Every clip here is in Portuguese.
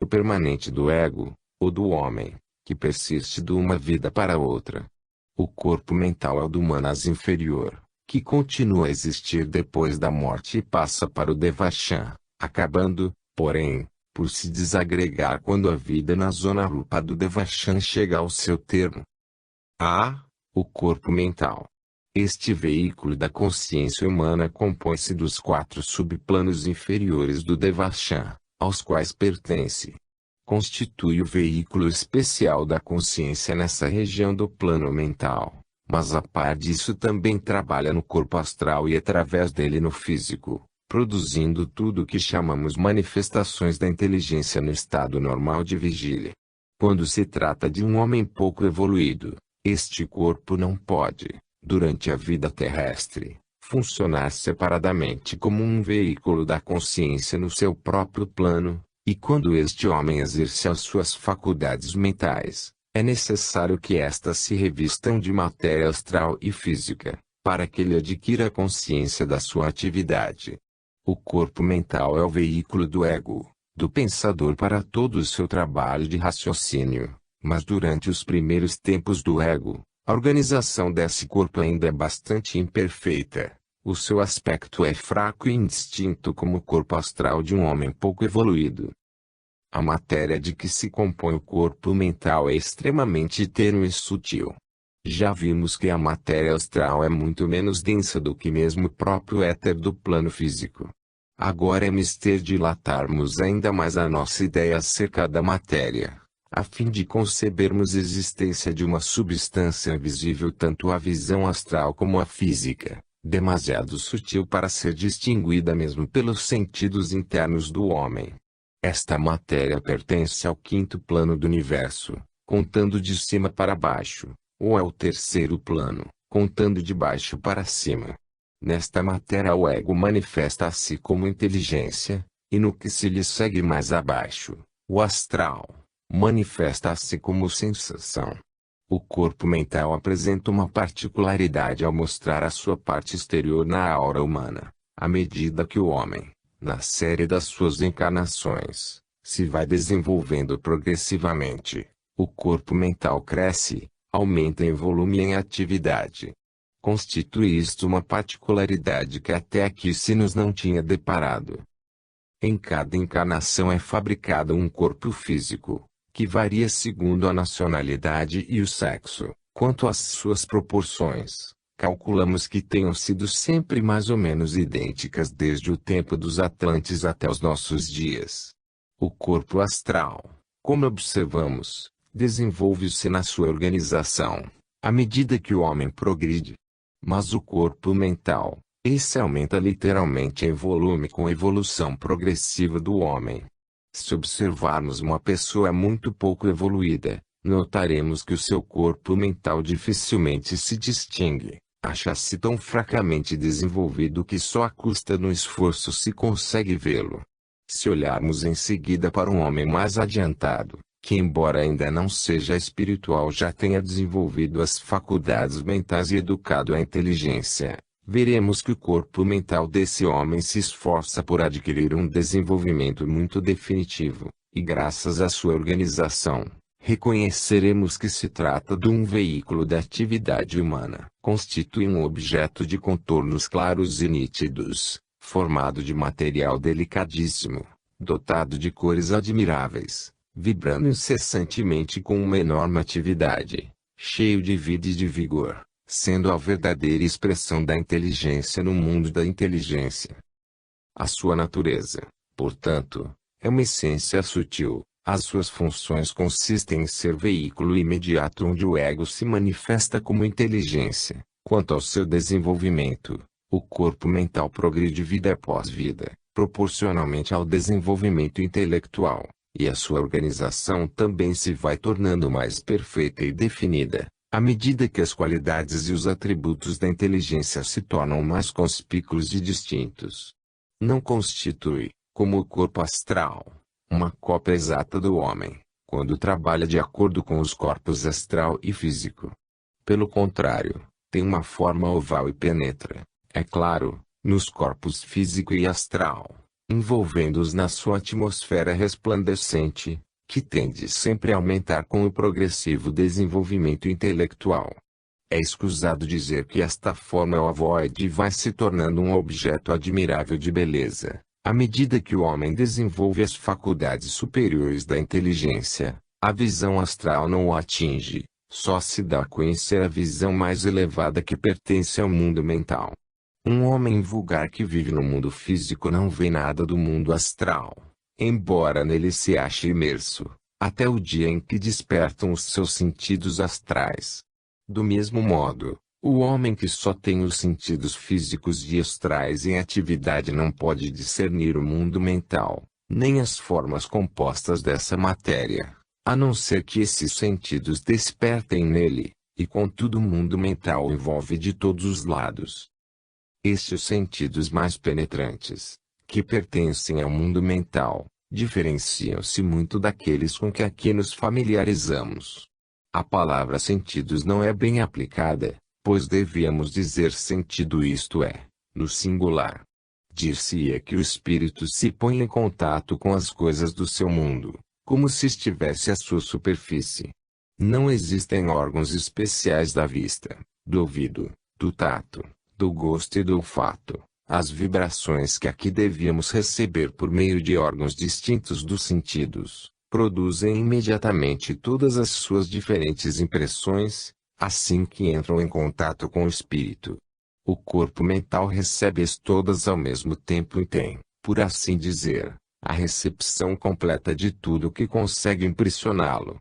o permanente do ego, ou do homem, que persiste de uma vida para outra. O corpo mental é o do manas inferior, que continua a existir depois da morte e passa para o devachan, acabando, porém, por se desagregar quando a vida na zona rupa do devachan chega ao seu termo. O corpo mental. Este veículo da consciência humana compõe-se dos 4 subplanos inferiores do devachan, aos quais pertence. Constitui o veículo especial da consciência nessa região do plano mental, mas a par disso também trabalha no corpo astral e através dele no físico, produzindo tudo o que chamamos manifestações da inteligência no estado normal de vigília. Quando se trata de um homem pouco evoluído, este corpo não pode, durante a vida terrestre, funcionar separadamente como um veículo da consciência no seu próprio plano, e quando este homem exerce as suas faculdades mentais, é necessário que estas se revistam de matéria astral e física, para que ele adquira consciência da sua atividade. O corpo mental é o veículo do ego, do pensador para todo o seu trabalho de raciocínio, mas durante os primeiros tempos do ego, a organização desse corpo ainda é bastante imperfeita. O seu aspecto é fraco e indistinto como o corpo astral de um homem pouco evoluído. A matéria de que se compõe o corpo mental é extremamente tênue e sutil. Já vimos que a matéria astral é muito menos densa do que mesmo o próprio éter do plano físico. Agora é mister dilatarmos ainda mais a nossa ideia acerca da matéria, a fim de concebermos a existência de uma substância invisível tanto à visão astral como à física, demasiado sutil para ser distinguida mesmo pelos sentidos internos do homem. Esta matéria pertence ao 5º plano do universo, contando de cima para baixo, ou ao 3º plano, contando de baixo para cima. Nesta matéria o ego manifesta-se como inteligência, e no que se lhe segue mais abaixo, o astral, manifesta-se como sensação. O corpo mental apresenta uma particularidade ao mostrar a sua parte exterior na aura humana, à medida que o homem, na série das suas encarnações, se vai desenvolvendo progressivamente. O corpo mental cresce, aumenta em volume e em atividade. Constitui isto uma particularidade que até aqui se nos não tinha deparado. Em cada encarnação é fabricado um corpo físico, que varia segundo a nacionalidade e o sexo. Quanto às suas proporções, calculamos que tenham sido sempre mais ou menos idênticas desde o tempo dos Atlantes até os nossos dias. O corpo astral, como observamos, desenvolve-se na sua organização, à medida que o homem progride. Mas o corpo mental, esse aumenta literalmente em volume com a evolução progressiva do homem. Se observarmos uma pessoa muito pouco evoluída, notaremos que o seu corpo mental dificilmente se distingue. Acha-se tão fracamente desenvolvido que só à custa do esforço se consegue vê-lo. Se olharmos em seguida para um homem mais adiantado, que embora ainda não seja espiritual já tenha desenvolvido as faculdades mentais e educado a inteligência, veremos que o corpo mental desse homem se esforça por adquirir um desenvolvimento muito definitivo, e graças à sua organização, reconheceremos que se trata de um veículo da atividade humana. Constitui um objeto de contornos claros e nítidos, formado de material delicadíssimo, dotado de cores admiráveis, vibrando incessantemente com uma enorme atividade, cheio de vida e de vigor, sendo a verdadeira expressão da inteligência no mundo da inteligência. A sua natureza, portanto, é uma essência sutil. As suas funções consistem em ser veículo imediato onde o ego se manifesta como inteligência. Quanto ao seu desenvolvimento, o corpo mental progride vida após vida, proporcionalmente ao desenvolvimento intelectual, e a sua organização também se vai tornando mais perfeita e definida, à medida que as qualidades e os atributos da inteligência se tornam mais conspícuos e distintos. Não constitui, como o corpo astral, uma cópia exata do homem, quando trabalha de acordo com os corpos astral e físico. Pelo contrário, tem uma forma oval e penetra, é claro, nos corpos físico e astral, envolvendo-os na sua atmosfera resplandecente, que tende sempre a aumentar com o progressivo desenvolvimento intelectual. É escusado dizer que esta forma ovoide vai se tornando um objeto admirável de beleza, à medida que o homem desenvolve as faculdades superiores da inteligência. A visão astral não o atinge, só se dá a conhecer a visão mais elevada que pertence ao mundo mental. Um homem vulgar que vive no mundo físico não vê nada do mundo astral, embora nele se ache imerso, até o dia em que despertam os seus sentidos astrais. Do mesmo modo, o homem que só tem os sentidos físicos e astrais em atividade não pode discernir o mundo mental, nem as formas compostas dessa matéria, a não ser que esses sentidos despertem nele, e contudo o mundo mental envolve de todos os lados. Estes sentidos mais penetrantes, que pertencem ao mundo mental, diferenciam-se muito daqueles com que aqui nos familiarizamos. A palavra sentidos não é bem aplicada, pois devíamos dizer sentido, isto é, no singular. Dir-se-ia que o espírito se põe em contato com as coisas do seu mundo, como se estivesse à sua superfície. Não existem órgãos especiais da vista, do ouvido, do tato, do gosto e do olfato. As vibrações que aqui devíamos receber por meio de órgãos distintos dos sentidos, produzem imediatamente todas as suas diferentes impressões, assim que entram em contato com o espírito. O corpo mental recebe-as todas ao mesmo tempo e tem, por assim dizer, a recepção completa de tudo que consegue impressioná-lo.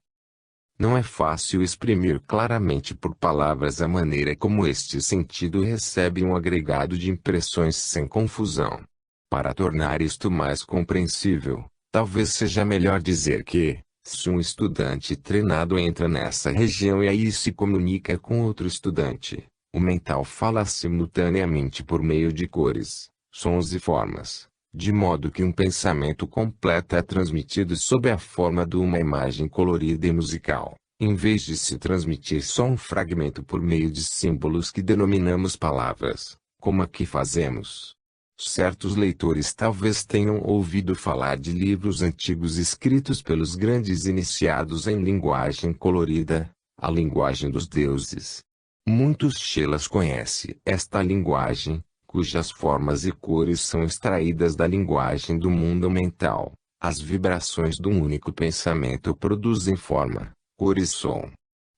Não é fácil exprimir claramente por palavras a maneira como este sentido recebe um agregado de impressões sem confusão. Para tornar isto mais compreensível, talvez seja melhor dizer que, se um estudante treinado entra nessa região e aí se comunica com outro estudante, o mental fala simultaneamente por meio de cores, sons e formas, de modo que um pensamento completo é transmitido sob a forma de uma imagem colorida e musical, em vez de se transmitir só um fragmento por meio de símbolos que denominamos palavras, como aqui fazemos. Certos leitores talvez tenham ouvido falar de livros antigos escritos pelos grandes iniciados em linguagem colorida, a linguagem dos deuses. Muitos chelas conhecem esta linguagem, cujas formas e cores são extraídas da linguagem do mundo mental. As vibrações de um único pensamento produzem forma, cor e som.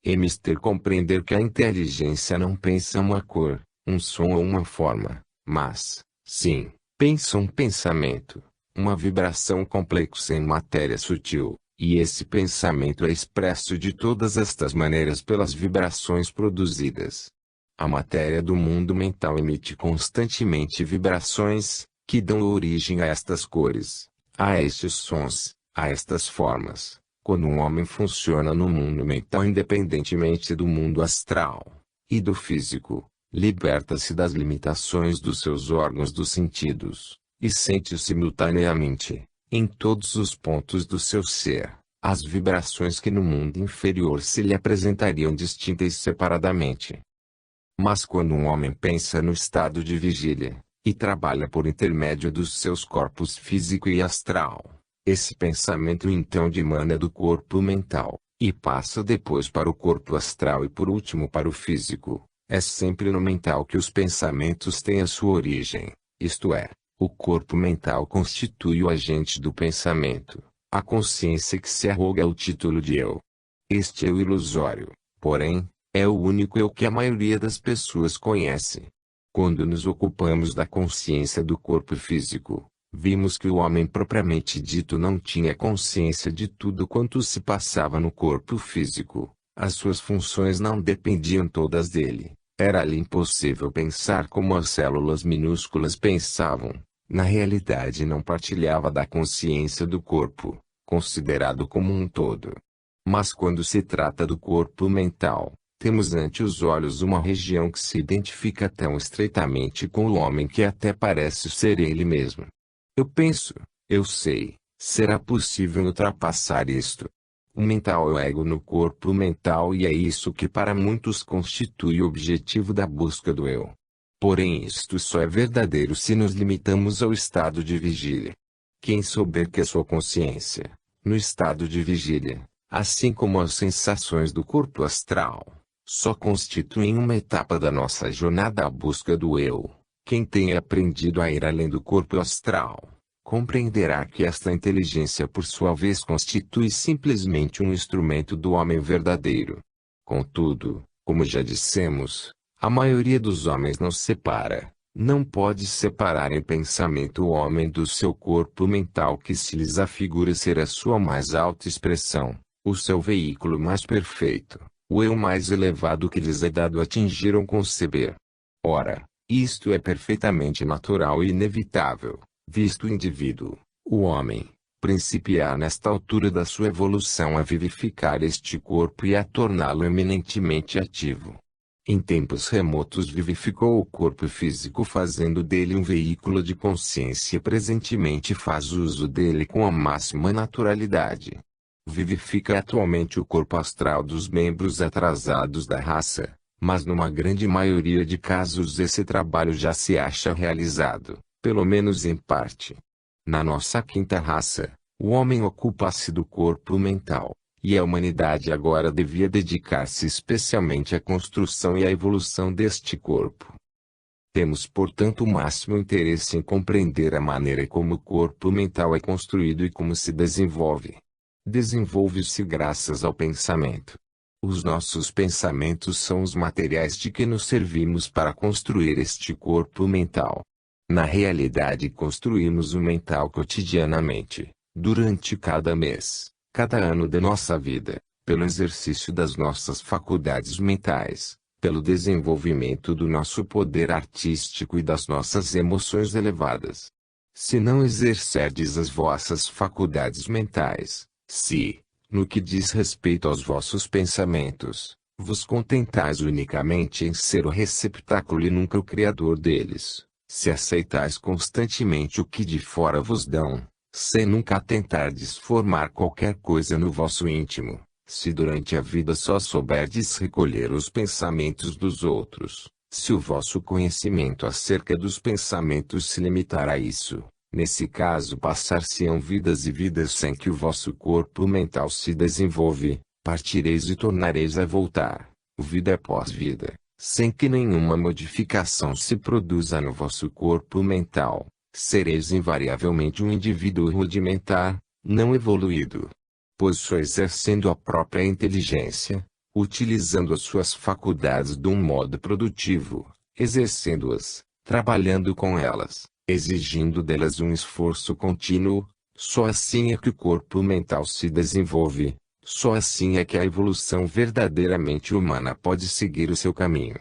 É mister compreender que a inteligência não pensa uma cor, um som ou uma forma, mas, sim, pensa um pensamento, uma vibração complexa em matéria sutil, e esse pensamento é expresso de todas estas maneiras pelas vibrações produzidas. A matéria do mundo mental emite constantemente vibrações, que dão origem a estas cores, a estes sons, a estas formas. Quando um homem funciona no mundo mental independentemente do mundo astral e do físico, liberta-se das limitações dos seus órgãos dos sentidos, e sente simultaneamente, em todos os pontos do seu ser, as vibrações que no mundo inferior se lhe apresentariam distintas separadamente. Mas quando um homem pensa no estado de vigília, e trabalha por intermédio dos seus corpos físico e astral, esse pensamento então dimana do corpo mental, e passa depois para o corpo astral e por último para o físico. É sempre no mental que os pensamentos têm a sua origem, isto é, o corpo mental constitui o agente do pensamento, a consciência que se arroga o título de eu. Este eu ilusório, porém, é o único eu que a maioria das pessoas conhece. Quando nos ocupamos da consciência do corpo físico, vimos que o homem propriamente dito não tinha consciência de tudo quanto se passava no corpo físico, as suas funções não dependiam todas dele. Era-lhe impossível pensar como as células minúsculas pensavam. Na realidade não partilhava da consciência do corpo, considerado como um todo. Mas quando se trata do corpo mental, temos ante os olhos uma região que se identifica tão estreitamente com o homem que até parece ser ele mesmo. Eu penso, eu sei, será possível ultrapassar isto? O mental é o ego no corpo mental e é isso que para muitos constitui o objetivo da busca do eu. Porém isto só é verdadeiro se nos limitamos ao estado de vigília. Quem souber que a sua consciência, no estado de vigília, assim como as sensações do corpo astral, só constituem uma etapa da nossa jornada à busca do eu, quem tem aprendido a ir além do corpo astral, compreenderá que esta inteligência por sua vez constitui simplesmente um instrumento do homem verdadeiro. Contudo, como já dissemos, a maioria dos homens não separa, não pode separar em pensamento o homem do seu corpo mental que se lhes afigura ser a sua mais alta expressão, o seu veículo mais perfeito, o eu mais elevado que lhes é dado atingir ou conceber. Ora, isto é perfeitamente natural e inevitável, visto o indivíduo, o homem, principiar nesta altura da sua evolução a vivificar este corpo e a torná-lo eminentemente ativo. Em tempos remotos vivificou o corpo físico fazendo dele um veículo de consciência e presentemente faz uso dele com a máxima naturalidade. Vivifica atualmente o corpo astral dos membros atrasados da raça, mas numa grande maioria de casos esse trabalho já se acha realizado, pelo menos em parte. Na nossa quinta raça, o homem ocupa-se do corpo mental, e a humanidade agora devia dedicar-se especialmente à construção e à evolução deste corpo. Temos portanto o máximo interesse em compreender a maneira como o corpo mental é construído e como se desenvolve. Desenvolve-se graças ao pensamento. Os nossos pensamentos são os materiais de que nos servimos para construir este corpo mental. Na realidade construímos o mental cotidianamente, durante cada mês, cada ano de nossa vida, pelo exercício das nossas faculdades mentais, pelo desenvolvimento do nosso poder artístico e das nossas emoções elevadas. Se não exercerdes as vossas faculdades mentais, se, no que diz respeito aos vossos pensamentos, vos contentais unicamente em ser o receptáculo e nunca o criador deles, se aceitais constantemente o que de fora vos dão, sem nunca tentardes formar qualquer coisa no vosso íntimo, se durante a vida só souberdes recolher os pensamentos dos outros, se o vosso conhecimento acerca dos pensamentos se limitar a isso, nesse caso passar-se-ão vidas e vidas sem que o vosso corpo mental se desenvolve, partireis e tornareis a voltar, vida após vida, sem que nenhuma modificação se produza no vosso corpo mental. Sereis invariavelmente um indivíduo rudimentar, não evoluído. Pois só exercendo a própria inteligência, utilizando as suas faculdades de um modo produtivo, exercendo-as, trabalhando com elas, exigindo delas um esforço contínuo, só assim é que o corpo mental se desenvolve, só assim é que a evolução verdadeiramente humana pode seguir o seu caminho.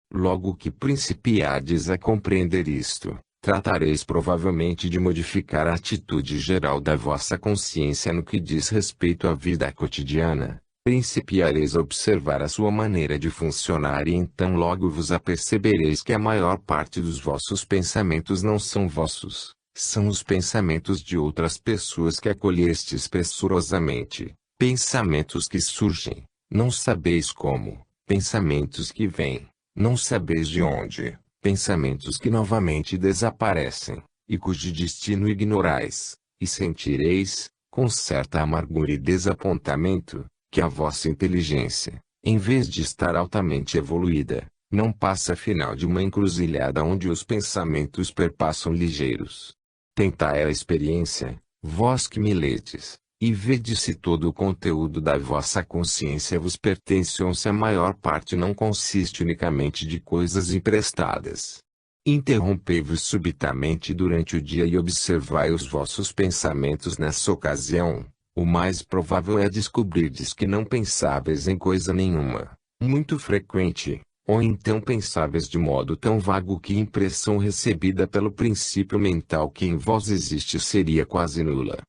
Logo que principiardes a compreender isto, tratareis provavelmente de modificar a atitude geral da vossa consciência no que diz respeito à vida cotidiana, principiareis a observar a sua maneira de funcionar e então logo vos apercebereis que a maior parte dos vossos pensamentos não são vossos, são os pensamentos de outras pessoas que acolhestes pressurosamente, pensamentos que surgem, não sabeis como, pensamentos que vêm, não sabeis de onde, pensamentos que novamente desaparecem, e cujo destino ignorais, e sentireis, com certa amargura e desapontamento, que a vossa inteligência, em vez de estar altamente evoluída, não passa afinal de uma encruzilhada onde os pensamentos perpassam ligeiros. Tentai a experiência, vós que me ledes, e vede se todo o conteúdo da vossa consciência vos pertence ou se a maior parte não consiste unicamente de coisas emprestadas. Interrompei-vos subitamente durante o dia e observai os vossos pensamentos nessa ocasião. O mais provável é descobrirdes que não pensáveis em coisa nenhuma, muito frequente, ou então pensáveis de modo tão vago que a impressão recebida pelo princípio mental que em vós existe seria quase nula.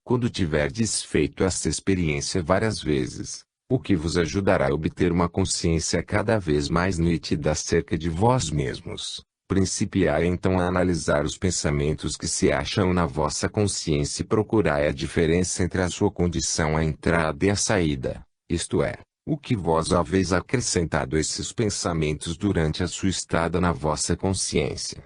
Quando tiverdes feito esta experiência várias vezes, o que vos ajudará a obter uma consciência cada vez mais nítida acerca de vós mesmos, principiai então a analisar os pensamentos que se acham na vossa consciência e procurai a diferença entre a sua condição à entrada e à saída, isto é, o que vós haveis acrescentado a esses pensamentos durante a sua estada na vossa consciência.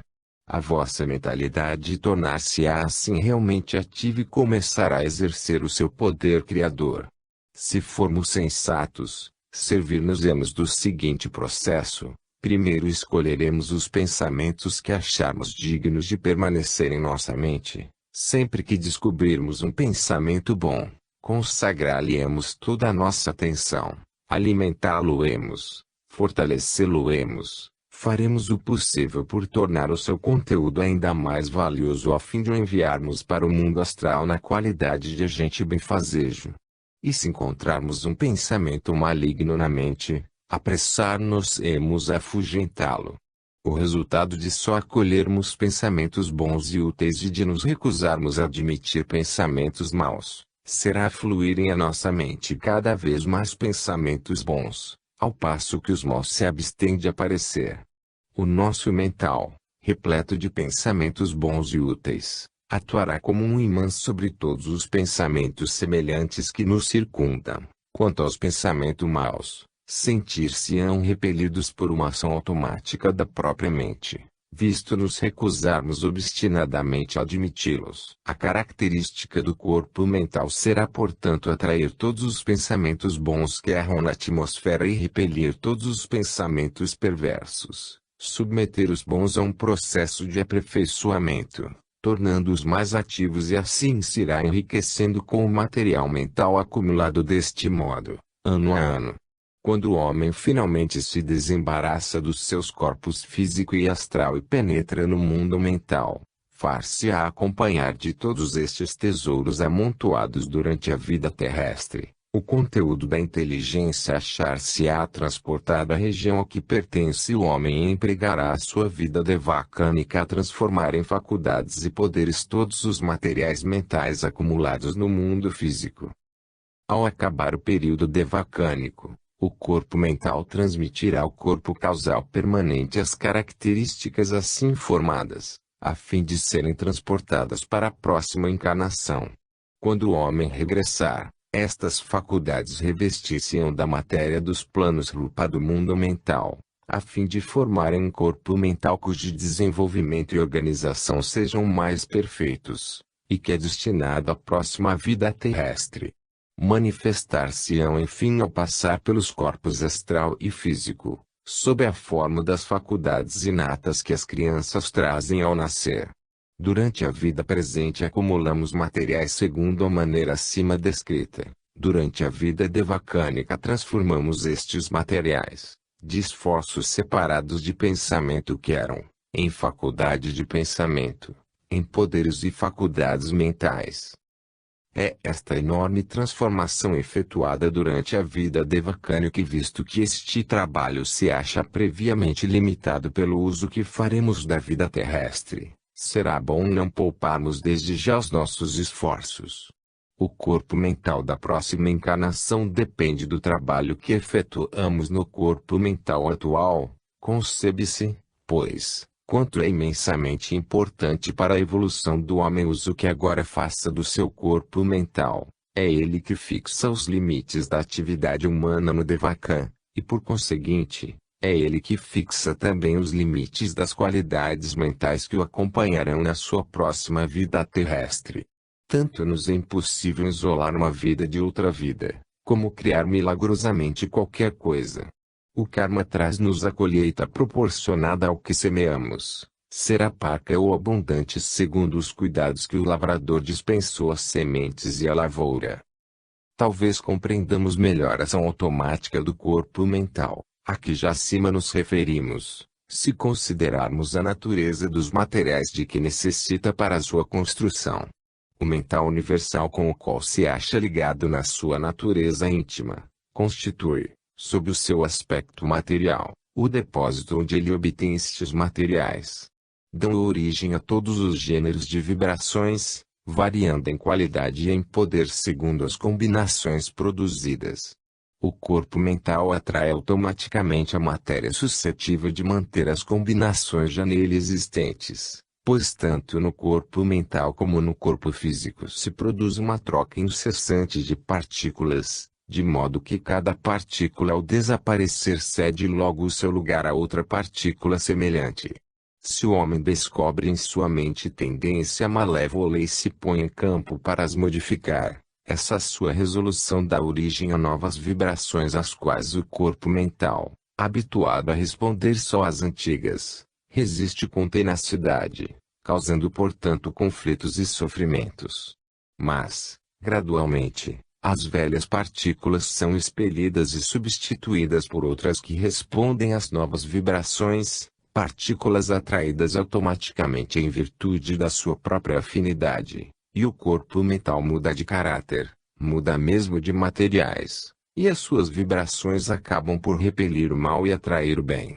A vossa mentalidade tornar-se-á assim realmente ativa e começará a exercer o seu poder criador. Se formos sensatos, servir-nos-emos do seguinte processo. Primeiro escolheremos os pensamentos que acharmos dignos de permanecer em nossa mente. Sempre que descobrirmos um pensamento bom, consagrá-lhe-emos toda a nossa atenção, alimentá-lo-emos, fortalecê-lo-emos. Faremos o possível por tornar o seu conteúdo ainda mais valioso a fim de o enviarmos para o mundo astral na qualidade de agente benfazejo. E se encontrarmos um pensamento maligno na mente, apressar-nos-emos a afugentá-lo. O resultado de só acolhermos pensamentos bons e úteis e de nos recusarmos a admitir pensamentos maus, será fluírem a nossa mente cada vez mais pensamentos bons, ao passo que os maus se abstêm de aparecer. O nosso mental, repleto de pensamentos bons e úteis, atuará como um imã sobre todos os pensamentos semelhantes que nos circundam. Quanto aos pensamentos maus, sentir-se-ão repelidos por uma ação automática da própria mente, visto nos recusarmos obstinadamente a admiti-los. A característica do corpo mental será, portanto, atrair todos os pensamentos bons que erram na atmosfera e repelir todos os pensamentos perversos. Submeter os bons a um processo de aperfeiçoamento, tornando-os mais ativos, e assim se irá enriquecendo com o material mental acumulado deste modo, ano a ano. Quando o homem finalmente se desembaraça dos seus corpos físico e astral e penetra no mundo mental, far-se-á acompanhar de todos estes tesouros amontoados durante a vida terrestre. O conteúdo da inteligência achar-se-á transportado à região a que pertence o homem e empregará a sua vida devacânica a transformar em faculdades e poderes todos os materiais mentais acumulados no mundo físico. Ao acabar o período devacânico, o corpo mental transmitirá ao corpo causal permanente as características assim formadas, a fim de serem transportadas para a próxima encarnação. Quando o homem regressar, estas faculdades revestir-se-ão da matéria dos planos rupa do mundo mental, a fim de formarem um corpo mental cujo desenvolvimento e organização sejam mais perfeitos, e que é destinado à próxima vida terrestre. Manifestar-se-ão enfim ao passar pelos corpos astral e físico, sob a forma das faculdades inatas que as crianças trazem ao nascer. Durante a vida presente acumulamos materiais segundo a maneira acima descrita. Durante a vida devacânica transformamos estes materiais, de esforços separados de pensamento que eram, em faculdade de pensamento, em poderes e faculdades mentais. É esta enorme transformação efetuada durante a vida devacânica, e visto que este trabalho se acha previamente limitado pelo uso que faremos da vida terrestre, será bom não pouparmos desde já os nossos esforços. O corpo mental da próxima encarnação depende do trabalho que efetuamos no corpo mental atual. Concebe-se, pois, quanto é imensamente importante para a evolução do homem o uso que agora faça do seu corpo mental. É ele que fixa os limites da atividade humana no Devachan, e por conseguinte, é ele que fixa também os limites das qualidades mentais que o acompanharão na sua próxima vida terrestre. Tanto nos é impossível isolar uma vida de outra vida, como criar milagrosamente qualquer coisa. O karma traz-nos a colheita proporcionada ao que semeamos, será parca ou abundante segundo os cuidados que o lavrador dispensou às sementes e à lavoura. Talvez compreendamos melhor a ação automática do corpo mental, a que já acima nos referimos, se considerarmos a natureza dos materiais de que necessita para a sua construção. O mental universal com o qual se acha ligado na sua natureza íntima, constitui, sob o seu aspecto material, o depósito onde ele obtém estes materiais. Dão origem a todos os gêneros de vibrações, variando em qualidade e em poder segundo as combinações produzidas. O corpo mental atrai automaticamente a matéria suscetível de manter as combinações já nele existentes, pois tanto no corpo mental como no corpo físico se produz uma troca incessante de partículas, de modo que cada partícula ao desaparecer cede logo o seu lugar a outra partícula semelhante. Se o homem descobre em sua mente tendência malévola e se põe em campo para as modificar, essa sua resolução dá origem a novas vibrações às quais o corpo mental, habituado a responder só às antigas, resiste com tenacidade, causando portanto conflitos e sofrimentos. Mas, gradualmente, as velhas partículas são expelidas e substituídas por outras que respondem às novas vibrações, partículas atraídas automaticamente em virtude da sua própria afinidade, e o corpo mental muda de caráter, muda mesmo de materiais, e as suas vibrações acabam por repelir o mal e atrair o bem.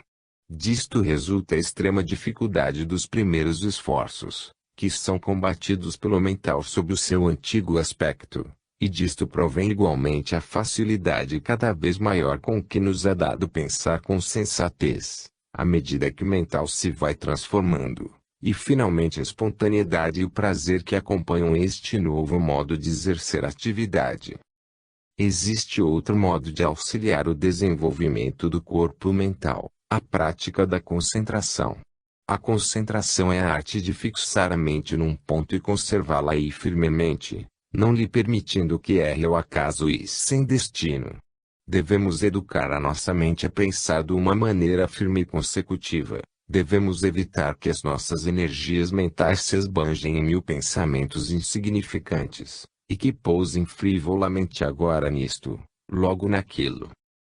Disto resulta a extrema dificuldade dos primeiros esforços, que são combatidos pelo mental sob o seu antigo aspecto. E disto provém igualmente a facilidade cada vez maior com que nos é dado pensar com sensatez, à medida que o mental se vai transformando, e finalmente a espontaneidade e o prazer que acompanham este novo modo de exercer atividade. Existe outro modo de auxiliar o desenvolvimento do corpo mental, a prática da concentração. A concentração é a arte de fixar a mente num ponto e conservá-la aí firmemente, não lhe permitindo que erre ao acaso e sem destino. Devemos educar a nossa mente a pensar de uma maneira firme e consecutiva. Devemos evitar que as nossas energias mentais se esbanjem em mil pensamentos insignificantes, e que pousem frivolamente agora nisto, logo naquilo.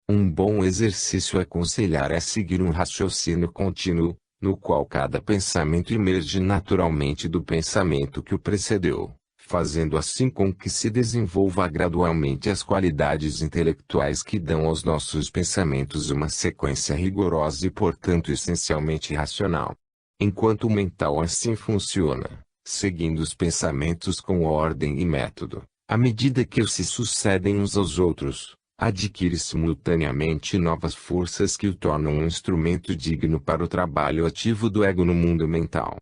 Um bom exercício aconselhar é seguir um raciocínio contínuo, no qual cada pensamento emerge naturalmente do pensamento que o precedeu, fazendo assim com que se desenvolva gradualmente as qualidades intelectuais que dão aos nossos pensamentos uma sequência rigorosa e portanto essencialmente racional. Enquanto o mental assim funciona, seguindo os pensamentos com ordem e método, à medida que se sucedem uns aos outros, adquire simultaneamente novas forças que o tornam um instrumento digno para o trabalho ativo do ego no mundo mental.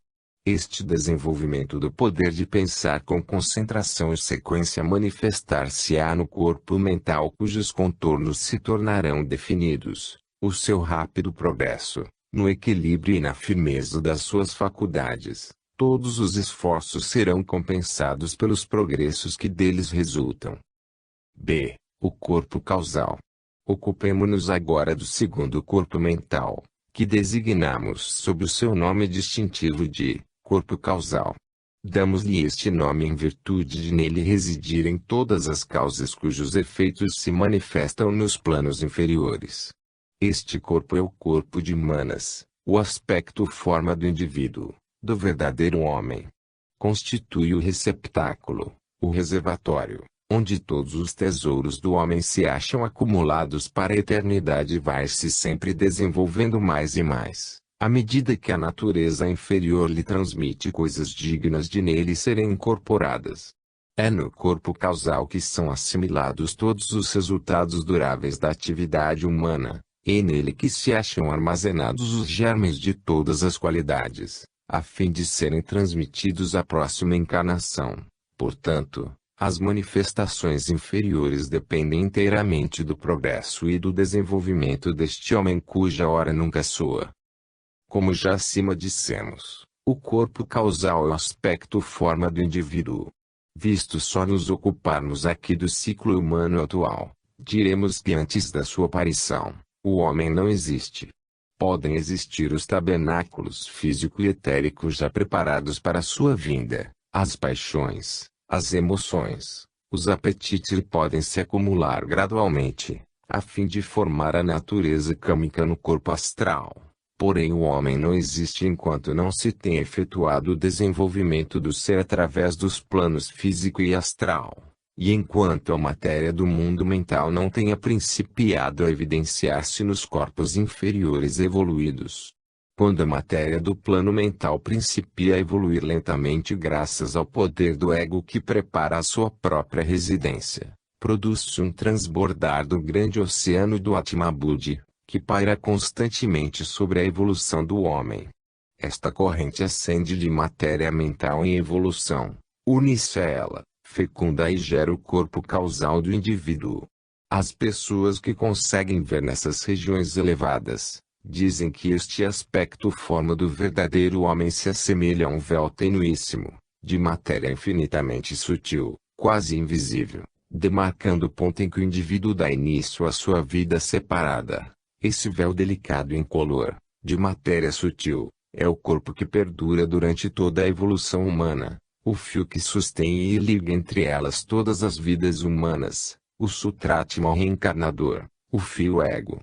Este desenvolvimento do poder de pensar com concentração e sequência manifestar-se-á no corpo mental cujos contornos se tornarão definidos, o seu rápido progresso, no equilíbrio e na firmeza das suas faculdades. Todos os esforços serão compensados pelos progressos que deles resultam. B. O corpo causal. Ocupemo-nos agora do segundo corpo mental, que designamos sob o seu nome distintivo de corpo causal. Damos-lhe este nome em virtude de nele residirem todas as causas cujos efeitos se manifestam nos planos inferiores. Este corpo é o corpo de Manas, o aspecto forma do indivíduo, do verdadeiro homem. Constitui o receptáculo, o reservatório, onde todos os tesouros do homem se acham acumulados para a eternidade e vai-se sempre desenvolvendo mais e mais, à medida que a natureza inferior lhe transmite coisas dignas de nele serem incorporadas. É no corpo causal que são assimilados todos os resultados duráveis da atividade humana, e nele que se acham armazenados os germes de todas as qualidades, a fim de serem transmitidos à próxima encarnação. Portanto, as manifestações inferiores dependem inteiramente do progresso e do desenvolvimento deste homem cuja hora nunca soa. Como já acima dissemos, o corpo causal é o aspecto forma do indivíduo. Visto só nos ocuparmos aqui do ciclo humano atual, diremos que antes da sua aparição, o homem não existe. Podem existir os tabernáculos físico e etérico já preparados para sua vinda, as paixões, as emoções, os apetites podem se acumular gradualmente, a fim de formar a natureza câmica no corpo astral. Porém o homem não existe enquanto não se tenha efetuado o desenvolvimento do ser através dos planos físico e astral, e enquanto a matéria do mundo mental não tenha principiado a evidenciar-se nos corpos inferiores evoluídos. Quando a matéria do plano mental principia a evoluir lentamente graças ao poder do ego que prepara a sua própria residência, produz-se um transbordar do grande oceano do Atma Buddhi, que paira constantemente sobre a evolução do homem. Esta corrente ascende de matéria mental em evolução, une-se a ela, fecunda e gera o corpo causal do indivíduo. As pessoas que conseguem ver nessas regiões elevadas, Dizem que este aspecto forma do verdadeiro homem se assemelha a um véu tenuíssimo, de matéria infinitamente sutil, quase invisível, demarcando o ponto em que o indivíduo dá início à sua vida separada. Esse véu delicado e incolor, de matéria sutil, é o corpo que perdura durante toda a evolução humana, o fio que sustém e liga entre elas todas as vidas humanas, o sutratma reencarnador, o fio ego.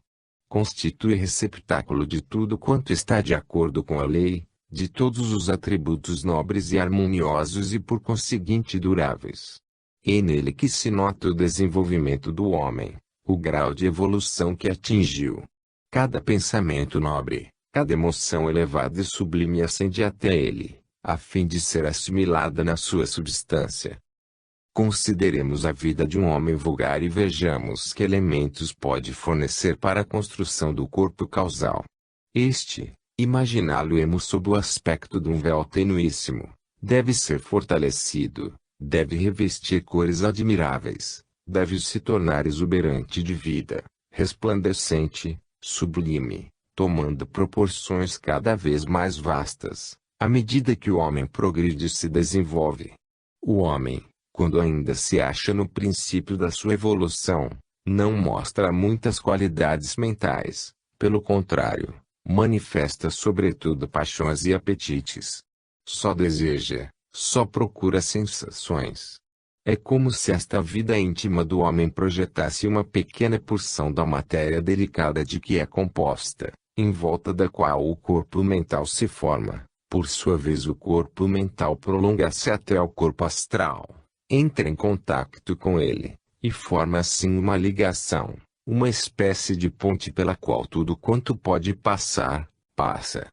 Constitui receptáculo de tudo quanto está de acordo com a lei, de todos os atributos nobres e harmoniosos e por conseguinte duráveis. É nele que se nota o desenvolvimento do homem, o grau de evolução que atingiu. Cada pensamento nobre, cada emoção elevada e sublime ascende até ele, a fim de ser assimilada na sua substância. Consideremos a vida de um homem vulgar e vejamos que elementos pode fornecer para a construção do corpo causal. Este, imaginá-lo-emos sob o aspecto de um véu tenuíssimo, deve ser fortalecido, deve revestir cores admiráveis, deve se tornar exuberante de vida, resplandecente, sublime, tomando proporções cada vez mais vastas, à medida que o homem progride e se desenvolve. O homem, quando ainda se acha no princípio da sua evolução, não mostra muitas qualidades mentais, pelo contrário, manifesta sobretudo paixões e apetites. Só deseja, só procura sensações. É como se esta vida íntima do homem projetasse uma pequena porção da matéria delicada de que é composta, em volta da qual o corpo mental se forma. Por sua vez o corpo mental prolonga-se até ao corpo astral, entra em contato com ele, e forma assim uma ligação, uma espécie de ponte pela qual tudo quanto pode passar, passa.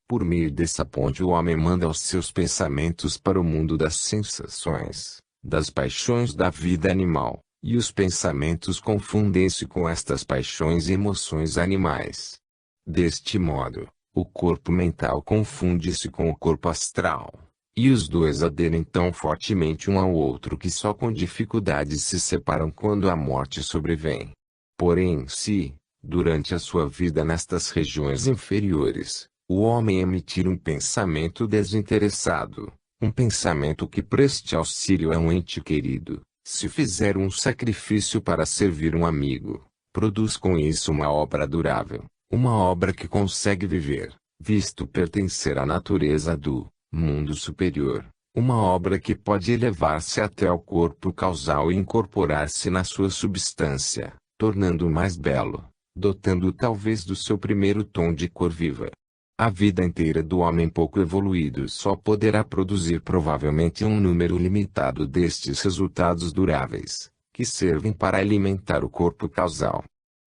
Por meio dessa ponte o homem manda os seus pensamentos para o mundo das sensações, das paixões da vida animal, e os pensamentos confundem-se com estas paixões e emoções animais. Deste modo, o corpo mental confunde-se com o corpo astral, e os dois aderem tão fortemente um ao outro que só com dificuldade se separam quando a morte sobrevém. Porém, se, durante a sua vida nestas regiões inferiores, o homem emitir um pensamento desinteressado, um pensamento que preste auxílio a um ente querido, se fizer um sacrifício para servir um amigo, produz com isso uma obra durável, uma obra que consegue viver, visto pertencer à natureza do mundo superior, uma obra que pode elevar-se até ao corpo causal e incorporar-se na sua substância, tornando-o mais belo, dotando-o talvez do seu primeiro tom de cor viva. A vida inteira do homem pouco evoluído só poderá produzir provavelmente um número limitado destes resultados duráveis, que servem para alimentar o corpo causal.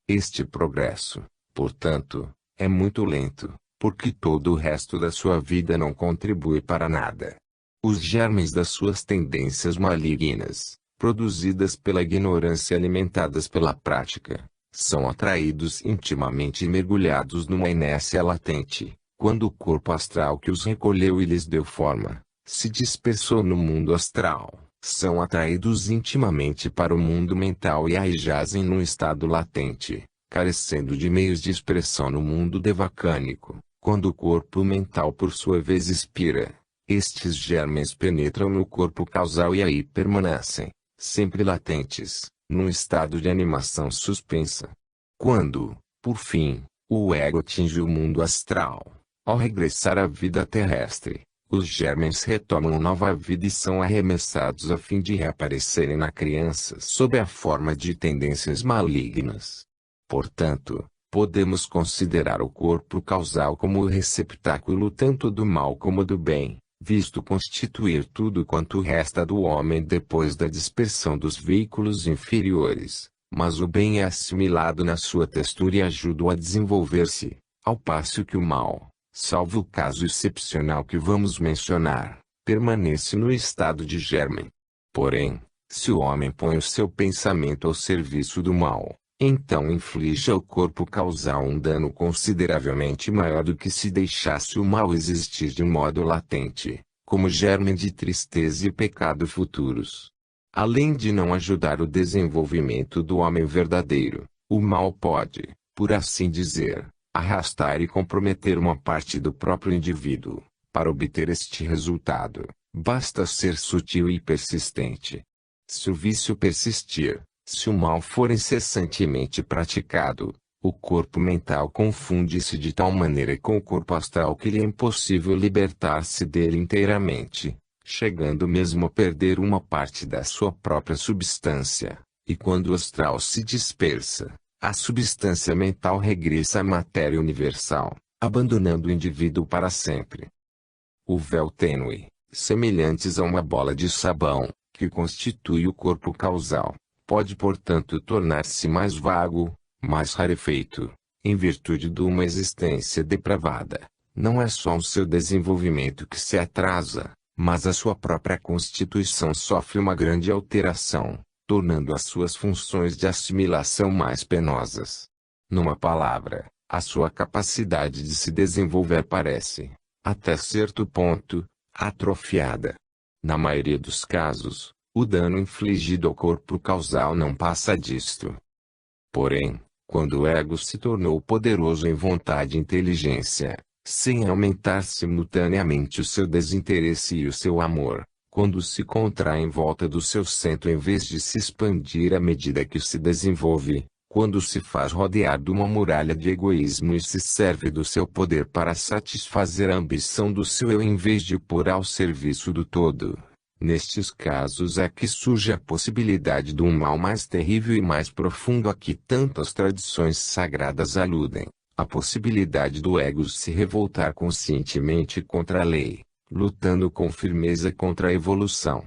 Este progresso, portanto, é muito lento, porque todo o resto da sua vida não contribui para nada. Os germes das suas tendências malignas, produzidas pela ignorância e alimentadas pela prática, são atraídos intimamente e mergulhados numa inércia latente, quando o corpo astral que os recolheu e lhes deu forma, se dispersou no mundo astral, são atraídos intimamente para o mundo mental e aí jazem num estado latente, carecendo de meios de expressão no mundo devacânico. Quando o corpo mental por sua vez expira, estes germes penetram no corpo causal e aí permanecem, sempre latentes, num estado de animação suspensa. Quando, por fim, o ego atinge o mundo astral, ao regressar à vida terrestre, os germes retomam nova vida e são arremessados a fim de reaparecerem na criança sob a forma de tendências malignas. Portanto, podemos considerar o corpo causal como o receptáculo tanto do mal como do bem, visto constituir tudo quanto resta do homem depois da dispersão dos veículos inferiores, mas o bem é assimilado na sua textura e ajuda a desenvolver-se, ao passo que o mal, salvo o caso excepcional que vamos mencionar, permanece no estado de germe. Porém, se o homem põe o seu pensamento ao serviço do mal, então inflige ao corpo causal um dano consideravelmente maior do que se deixasse o mal existir de um modo latente, como germe de tristeza e pecado futuros. Além de não ajudar o desenvolvimento do homem verdadeiro, o mal pode, por assim dizer, arrastar e comprometer uma parte do próprio indivíduo. Para obter este resultado, basta ser sutil e persistente. Se o vício persistir, se o mal for incessantemente praticado, o corpo mental confunde-se de tal maneira com o corpo astral que lhe é impossível libertar-se dele inteiramente, chegando mesmo a perder uma parte da sua própria substância, e quando o astral se dispersa, a substância mental regressa à matéria universal, abandonando o indivíduo para sempre. O véu tênue, semelhantes a uma bola de sabão, que constitui o corpo causal, pode portanto tornar-se mais vago, mais rarefeito, em virtude de uma existência depravada. Não é só o seu desenvolvimento que se atrasa, mas a sua própria constituição sofre uma grande alteração, tornando as suas funções de assimilação mais penosas. Numa palavra, a sua capacidade de se desenvolver parece, até certo ponto, atrofiada. Na maioria dos casos, o dano infligido ao corpo causal não passa disto. Porém, quando o ego se tornou poderoso em vontade e inteligência, sem aumentar simultaneamente o seu desinteresse e o seu amor, quando se contrai em volta do seu centro em vez de se expandir à medida que se desenvolve, quando se faz rodear de uma muralha de egoísmo e se serve do seu poder para satisfazer a ambição do seu eu em vez de pôr ao serviço do todo. Nestes casos é que surge a possibilidade de um mal mais terrível e mais profundo a que tantas tradições sagradas aludem, a possibilidade do ego se revoltar conscientemente contra a lei, lutando com firmeza contra a evolução.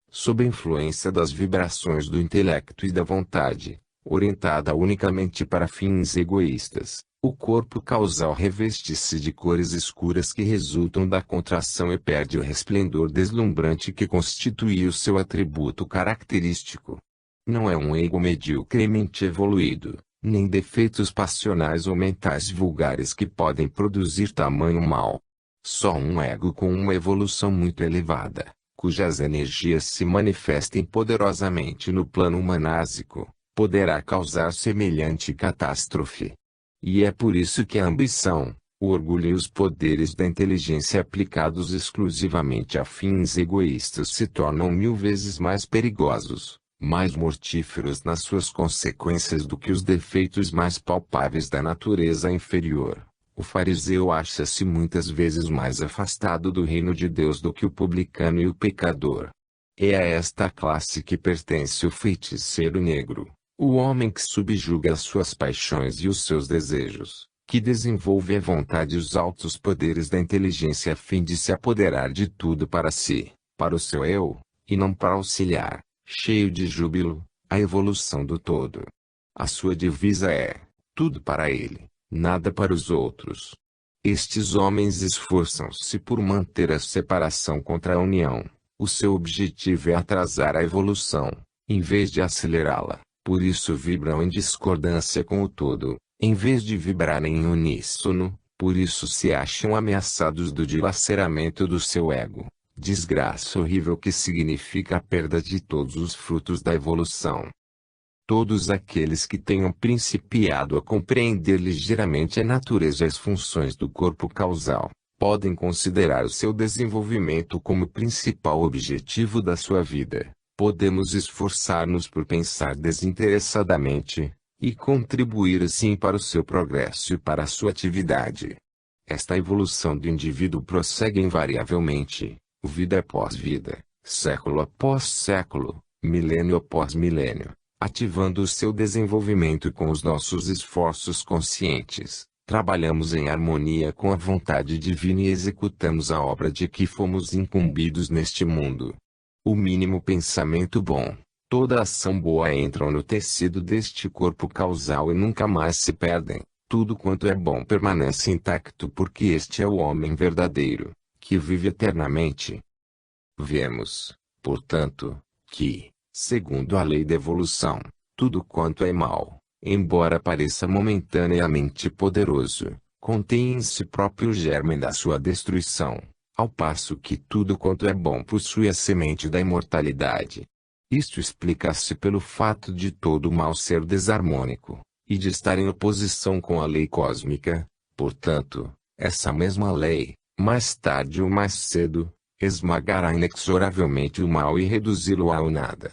Sob a influência das vibrações do intelecto e da vontade, orientada unicamente para fins egoístas, o corpo causal reveste-se de cores escuras que resultam da contração e perde o resplendor deslumbrante que constituía o seu atributo característico. Não é um ego mediocremente evoluído, nem defeitos passionais ou mentais vulgares que podem produzir tamanho mal. Só um ego com uma evolução muito elevada, cujas energias se manifestem poderosamente no plano humanásico, poderá causar semelhante catástrofe. E é por isso que a ambição, o orgulho e os poderes da inteligência aplicados exclusivamente a fins egoístas se tornam 1000 vezes mais perigosos, mais mortíferos nas suas consequências do que os defeitos mais palpáveis da natureza inferior. O fariseu acha-se muitas vezes mais afastado do reino de Deus do que o publicano e o pecador. É a esta classe que pertence o feiticeiro negro. O homem que subjuga as suas paixões e os seus desejos, que desenvolve a vontade e os altos poderes da inteligência a fim de se apoderar de tudo para si, para o seu eu, e não para auxiliar, cheio de júbilo, a evolução do todo. A sua divisa é, tudo para ele, nada para os outros. Estes homens esforçam-se por manter a separação contra a união. O seu objetivo é atrasar a evolução, em vez de acelerá-la. Por isso vibram em discordância com o todo, em vez de vibrarem em uníssono, por isso se acham ameaçados do dilaceramento do seu ego, desgraça horrível que significa a perda de todos os frutos da evolução. Todos aqueles que tenham principiado a compreender ligeiramente a natureza e as funções do corpo causal, podem considerar o seu desenvolvimento como principal objetivo da sua vida. Podemos esforçar-nos por pensar desinteressadamente, e contribuir assim para o seu progresso e para a sua atividade. Esta evolução do indivíduo prossegue invariavelmente, vida após vida, século após século, milênio após milênio, ativando o seu desenvolvimento com os nossos esforços conscientes. Trabalhamos em harmonia com a vontade divina e executamos a obra de que fomos incumbidos neste mundo. O mínimo pensamento bom, toda ação boa entram no tecido deste corpo causal e nunca mais se perdem. Tudo quanto é bom permanece intacto porque este é o homem verdadeiro, que vive eternamente. Vemos, portanto, que, segundo a lei da evolução, tudo quanto é mal, embora pareça momentaneamente poderoso, contém em si próprio o germe da sua destruição. Ao passo que tudo quanto é bom possui a semente da imortalidade. Isto explica-se pelo fato de todo o mal ser desarmônico, e de estar em oposição com a lei cósmica, Portanto, essa mesma lei, mais tarde ou mais cedo, esmagará inexoravelmente o mal e reduzi-lo ao nada.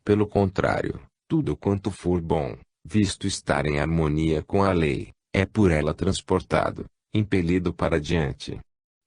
Pelo contrário, tudo quanto for bom, visto estar em harmonia com a lei, é por ela transportado, impelido para diante.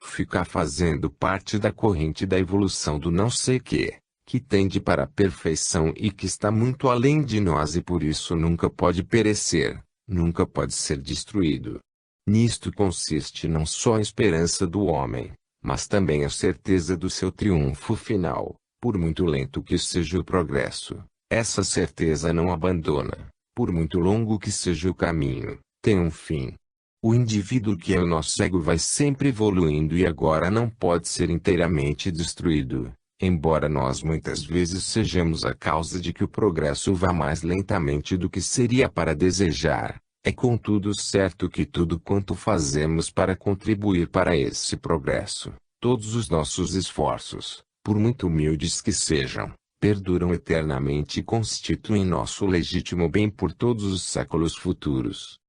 Fica fazendo parte da corrente da evolução do não sei que tende para a perfeição e que está muito além de nós e por isso nunca pode perecer, nunca pode ser destruído. Nisto consiste não só a esperança do homem, mas também a certeza do seu triunfo final, por muito lento que seja o progresso. Essa certeza não abandona, por muito longo que seja o caminho, tem um fim. O indivíduo que é o nosso ego vai sempre evoluindo e agora não pode ser inteiramente destruído, embora nós muitas vezes sejamos a causa de que o progresso vá mais lentamente do que seria para desejar. É contudo certo que tudo quanto fazemos para contribuir para esse progresso, todos os nossos esforços, por muito humildes que sejam, perduram eternamente e constituem nosso legítimo bem por todos os séculos futuros.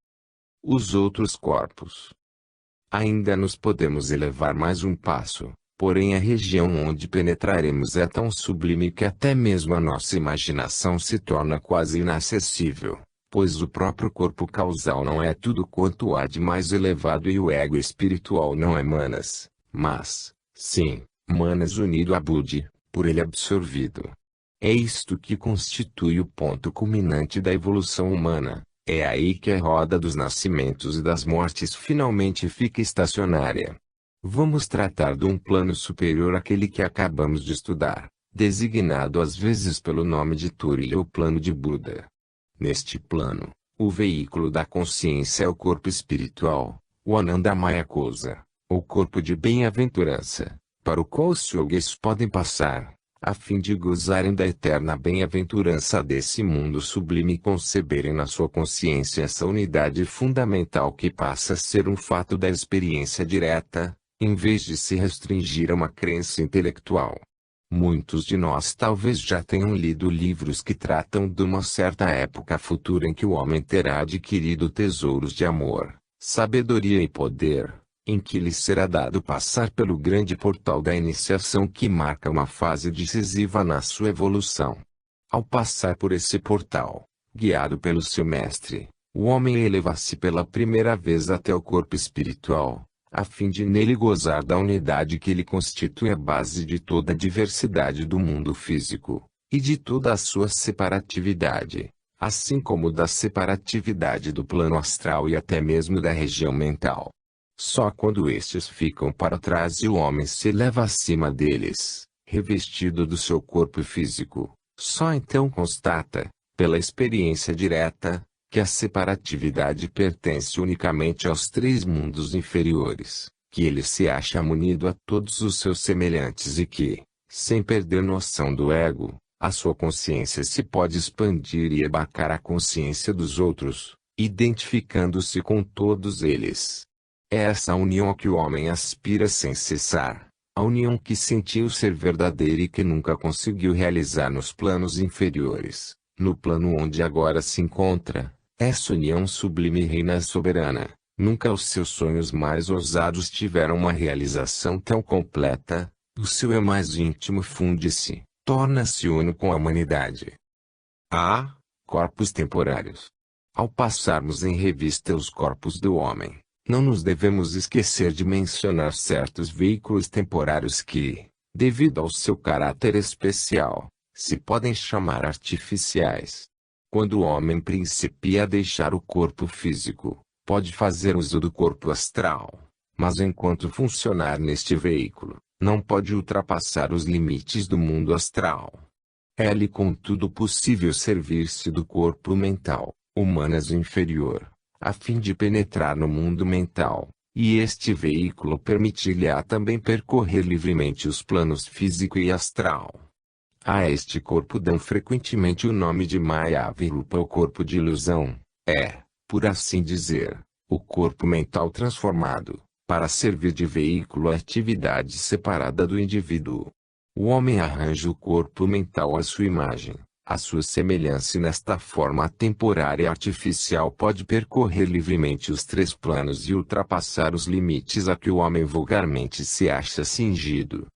Os outros corpos. Ainda nos podemos elevar mais um passo, porém a região onde penetraremos é tão sublime que até mesmo a nossa imaginação se torna quase inacessível, pois o próprio corpo causal não é tudo quanto há de mais elevado e o ego espiritual não é Manas, mas, sim, Manas unido a Budi, por ele absorvido. É isto que constitui o ponto culminante da evolução humana. É aí que a roda dos nascimentos e das mortes finalmente fica estacionária. Vamos tratar de um plano superior àquele que acabamos de estudar, designado às vezes pelo nome de Turiya ou plano de Buda. Neste plano, o veículo da consciência é o corpo espiritual, o Anandamaya Kosa, ou corpo de bem-aventurança, para o qual os yogis podem passar, a fim de gozarem da eterna bem-aventurança desse mundo sublime e conceberem na sua consciência essa unidade fundamental que passa a ser um fato da experiência direta, em vez de se restringir a uma crença intelectual. Muitos de nós talvez já tenham lido livros que tratam de uma certa época futura em que o homem terá adquirido tesouros de amor, sabedoria e poder, em que lhe será dado passar pelo grande portal da iniciação que marca uma fase decisiva na sua evolução. Ao passar por esse portal, guiado pelo seu mestre, o homem eleva-se pela primeira vez até o corpo espiritual, a fim de nele gozar da unidade que lhe constitui a base de toda a diversidade do mundo físico, e de toda a sua separatividade, assim como da separatividade do plano astral e até mesmo da região mental. Só quando estes ficam para trás e o homem se eleva acima deles, revestido do seu corpo físico, só então constata, pela experiência direta, que a separatividade pertence unicamente aos três mundos inferiores, que ele se acha munido a todos os seus semelhantes e que, sem perder noção do ego, a sua consciência se pode expandir e abarcar a consciência dos outros, identificando-se com todos eles. É essa união a que o homem aspira sem cessar, a união que sentiu ser verdadeira e que nunca conseguiu realizar nos planos inferiores. No plano onde agora se encontra, essa união sublime reina soberana. Nunca os seus sonhos mais ousados tiveram uma realização tão completa. O seu eu mais íntimo funde-se, torna-se uno com a humanidade. Corpos temporários. Ao passarmos em revista os corpos do homem, não nos devemos esquecer de mencionar certos veículos temporários que, devido ao seu caráter especial, se podem chamar artificiais. Quando o homem principia a deixar o corpo físico, pode fazer uso do corpo astral, mas enquanto funcionar neste veículo, não pode ultrapassar os limites do mundo astral. É-lhe contudo possível servir-se do corpo mental, o Manas inferior, a fim de penetrar no mundo mental, e este veículo permitir-lhe-á também percorrer livremente os planos físico e astral. A este corpo dão frequentemente o nome de Maya-virupa, o corpo de ilusão. É, por assim dizer, o corpo mental transformado, para servir de veículo à atividade separada do indivíduo. O homem arranja o corpo mental à sua imagem, A sua semelhança nesta forma temporária e artificial pode percorrer livremente os três planos e ultrapassar os limites a que o homem vulgarmente se acha cingido.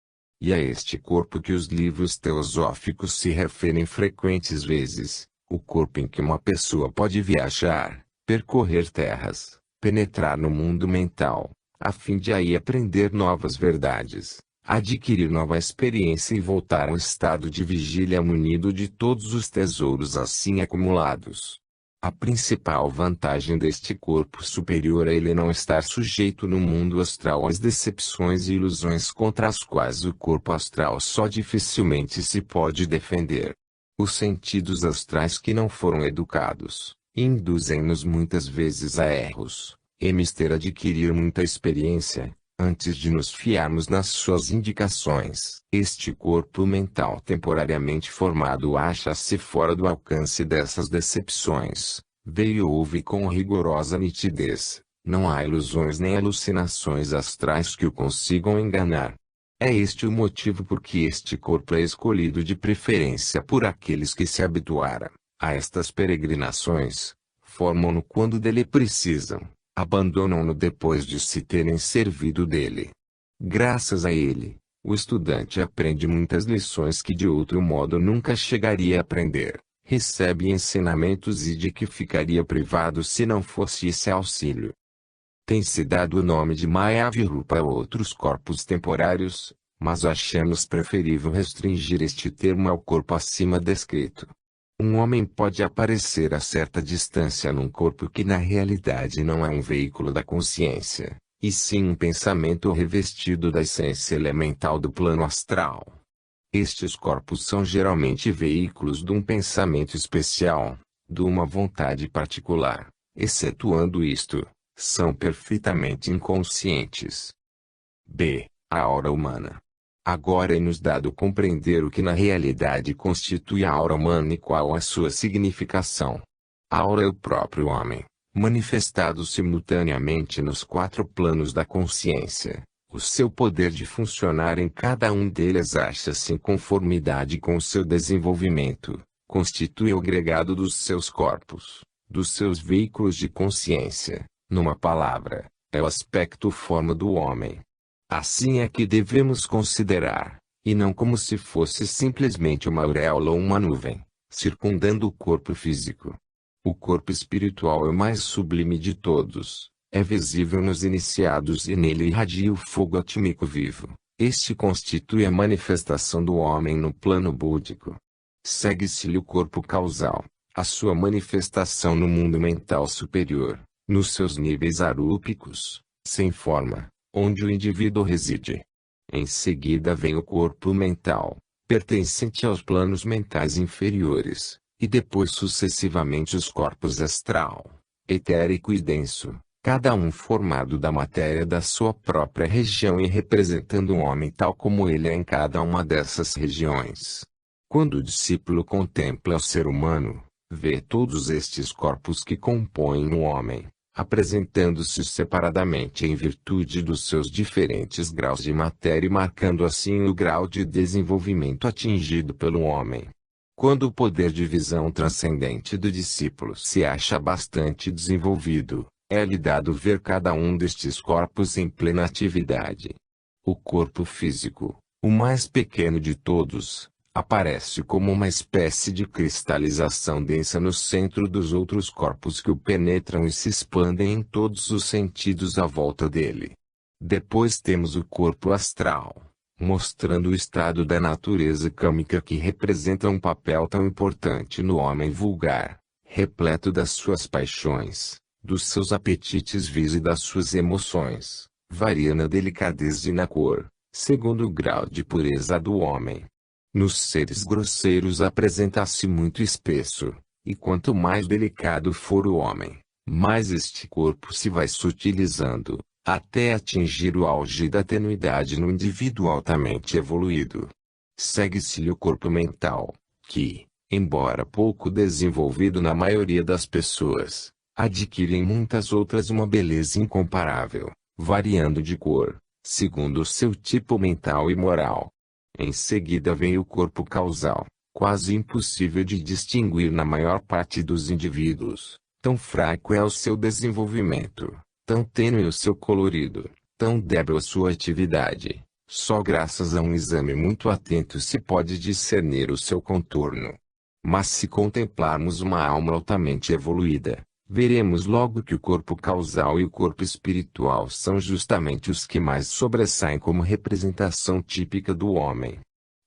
E a este corpo que os livros teosóficos se referem frequentes vezes, o corpo em que uma pessoa pode viajar, percorrer terras, penetrar no mundo mental, a fim de aí aprender novas verdades, adquirir nova experiência e voltar ao estado de vigília munido de todos os tesouros assim acumulados. A principal vantagem deste corpo superior é ele não estar sujeito no mundo astral às decepções e ilusões contra as quais o corpo astral só dificilmente se pode defender. Os sentidos astrais que não foram educados, induzem-nos muitas vezes a erros, e mister adquirir muita experiência, antes de nos fiarmos nas suas indicações. Este corpo mental temporariamente formado acha-se fora do alcance dessas decepções. Vê e ouve com rigorosa nitidez. Não há ilusões nem alucinações astrais que o consigam enganar. É este o motivo por que este corpo é escolhido de preferência por aqueles que se habituaram a estas peregrinações, formam-no quando dele precisam, abandonam-no depois de se terem servido dele. Graças a ele, o estudante aprende muitas lições que de outro modo nunca chegaria a aprender, recebe ensinamentos e de que ficaria privado se não fosse esse auxílio. Tem-se dado o nome de Maya-Virupa a outros corpos temporários, mas achamos preferível restringir este termo ao corpo acima descrito. Um homem pode aparecer a certa distância num corpo que na realidade não é um veículo da consciência, e sim um pensamento revestido da essência elemental do plano astral. Estes corpos são geralmente veículos de um pensamento especial, de uma vontade particular. Excetuando isto, são perfeitamente inconscientes. B. A aura humana. Agora é-nos dado compreender o que na realidade constitui a aura humana e qual a sua significação. A aura é o próprio homem, manifestado simultaneamente nos quatro planos da consciência. O seu poder de funcionar em cada um deles acha-se em conformidade com o seu desenvolvimento, constitui o agregado dos seus corpos, dos seus veículos de consciência, numa palavra, é o aspecto forma do homem. Assim é que devemos considerar, e não como se fosse simplesmente uma auréola ou uma nuvem, circundando o corpo físico. O corpo espiritual é o mais sublime de todos, é visível nos iniciados e nele irradia o fogo atômico vivo. Este constitui a manifestação do homem no plano búdico. Segue-se-lhe o corpo causal, a sua manifestação no mundo mental superior, nos seus níveis arúpicos, sem forma, onde o indivíduo reside. Em seguida vem o corpo mental, pertencente aos planos mentais inferiores, e depois sucessivamente os corpos astral, etérico e denso, cada um formado da matéria da sua própria região e representando um homem tal como ele é em cada uma dessas regiões. Quando o discípulo contempla o ser humano, vê todos estes corpos que compõem o homem, apresentando-se separadamente em virtude dos seus diferentes graus de matéria e marcando assim o grau de desenvolvimento atingido pelo homem. Quando o poder de visão transcendente do discípulo se acha bastante desenvolvido, é-lhe dado ver cada um destes corpos em plena atividade. O corpo físico, o mais pequeno de todos, aparece como uma espécie de cristalização densa no centro dos outros corpos que o penetram e se expandem em todos os sentidos à volta dele. Depois temos o corpo astral, mostrando o estado da natureza kâmica que representa um papel tão importante no homem vulgar, repleto das suas paixões, dos seus apetites vis e das suas emoções, varia na delicadeza e na cor, segundo o grau de pureza do homem. Nos seres grosseiros apresenta-se muito espesso, e quanto mais delicado for o homem, mais este corpo se vai sutilizando, até atingir o auge da tenuidade no indivíduo altamente evoluído. Segue-se-lhe o corpo mental, que, embora pouco desenvolvido na maioria das pessoas, adquire em muitas outras uma beleza incomparável, variando de cor, segundo o seu tipo mental e moral. Em seguida vem o corpo causal, quase impossível de distinguir na maior parte dos indivíduos. Tão fraco é o seu desenvolvimento, tão tênue o seu colorido, tão débil a sua atividade. Só graças a um exame muito atento se pode discernir o seu contorno. Mas se contemplarmos uma alma altamente evoluída, veremos logo que o corpo causal e o corpo espiritual são justamente os que mais sobressaem como representação típica do homem.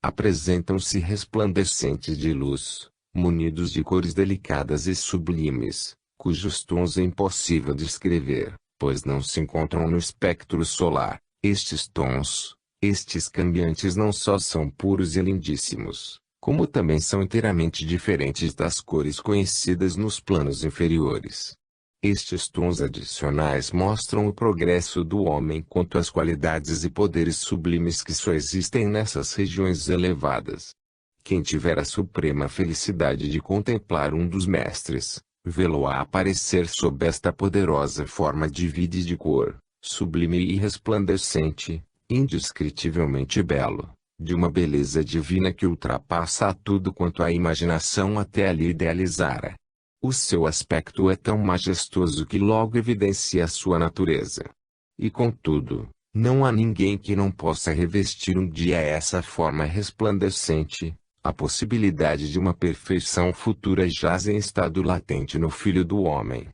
Apresentam-se resplandecentes de luz, munidos de cores delicadas e sublimes, cujos tons é impossível descrever, pois não se encontram no espectro solar. Estes tons, estes cambiantes não só são puros e lindíssimos, como também são inteiramente diferentes das cores conhecidas nos planos inferiores. Estes tons adicionais mostram o progresso do homem quanto às qualidades e poderes sublimes que só existem nessas regiões elevadas. Quem tiver a suprema felicidade de contemplar um dos mestres, vê-lo-á aparecer sob esta poderosa forma de vida e de cor, sublime e resplandecente, indescritivelmente belo, de uma beleza divina que ultrapassa a tudo quanto a imaginação até ali idealizara. O seu aspecto é tão majestoso que logo evidencia a sua natureza. E contudo, não há ninguém que não possa revestir um dia essa forma resplandecente. A possibilidade de uma perfeição futura jaz em estado latente no Filho do Homem.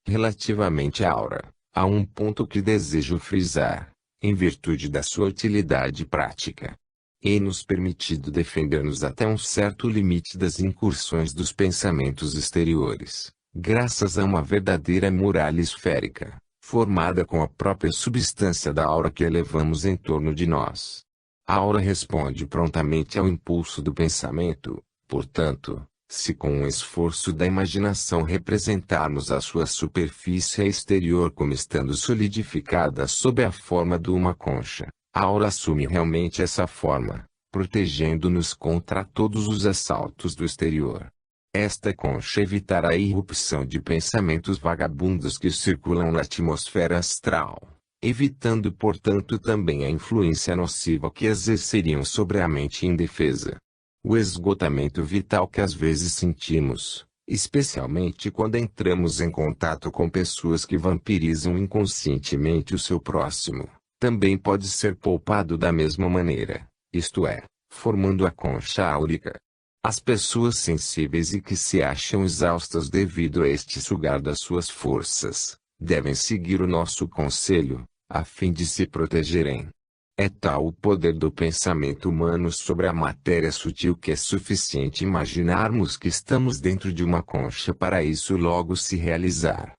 Relativamente à aura, há um ponto que desejo frisar, em virtude da sua utilidade prática. É-nos permitido defender-nos até um certo limite das incursões dos pensamentos exteriores, graças a uma verdadeira muralha esférica, formada com a própria substância da aura que elevamos em torno de nós. A aura responde prontamente ao impulso do pensamento, portanto, se com um esforço da imaginação representarmos a sua superfície exterior como estando solidificada sob a forma de uma concha, a aura assume realmente essa forma, protegendo-nos contra todos os assaltos do exterior. Esta concha evitará a irrupção de pensamentos vagabundos que circulam na atmosfera astral, evitando portanto também a influência nociva que exerceriam sobre a mente indefesa. O esgotamento vital que às vezes sentimos, especialmente quando entramos em contato com pessoas que vampirizam inconscientemente o seu próximo, também pode ser poupado da mesma maneira, isto é, formando a concha áurica. As pessoas sensíveis e que se acham exaustas devido a este sugar das suas forças, devem seguir o nosso conselho, a fim de se protegerem. É tal o poder do pensamento humano sobre a matéria sutil que é suficiente imaginarmos que estamos dentro de uma concha para isso logo se realizar.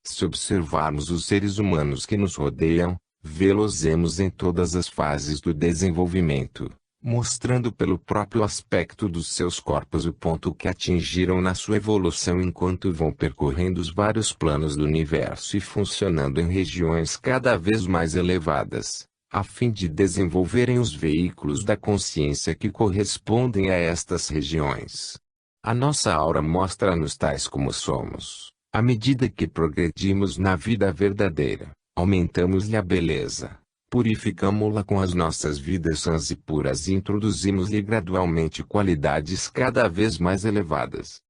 Se observarmos os seres humanos que nos rodeiam, vê-los-emos em todas as fases do desenvolvimento, mostrando pelo próprio aspecto dos seus corpos o ponto que atingiram na sua evolução enquanto vão percorrendo os vários planos do universo e funcionando em regiões cada vez mais elevadas, a fim de desenvolverem os veículos da consciência que correspondem a estas regiões. A nossa aura mostra-nos tais como somos. À medida que progredimos na vida verdadeira, aumentamos-lhe a beleza, purificamo-la com as nossas vidas sãs e puras e introduzimos-lhe gradualmente qualidades cada vez mais elevadas.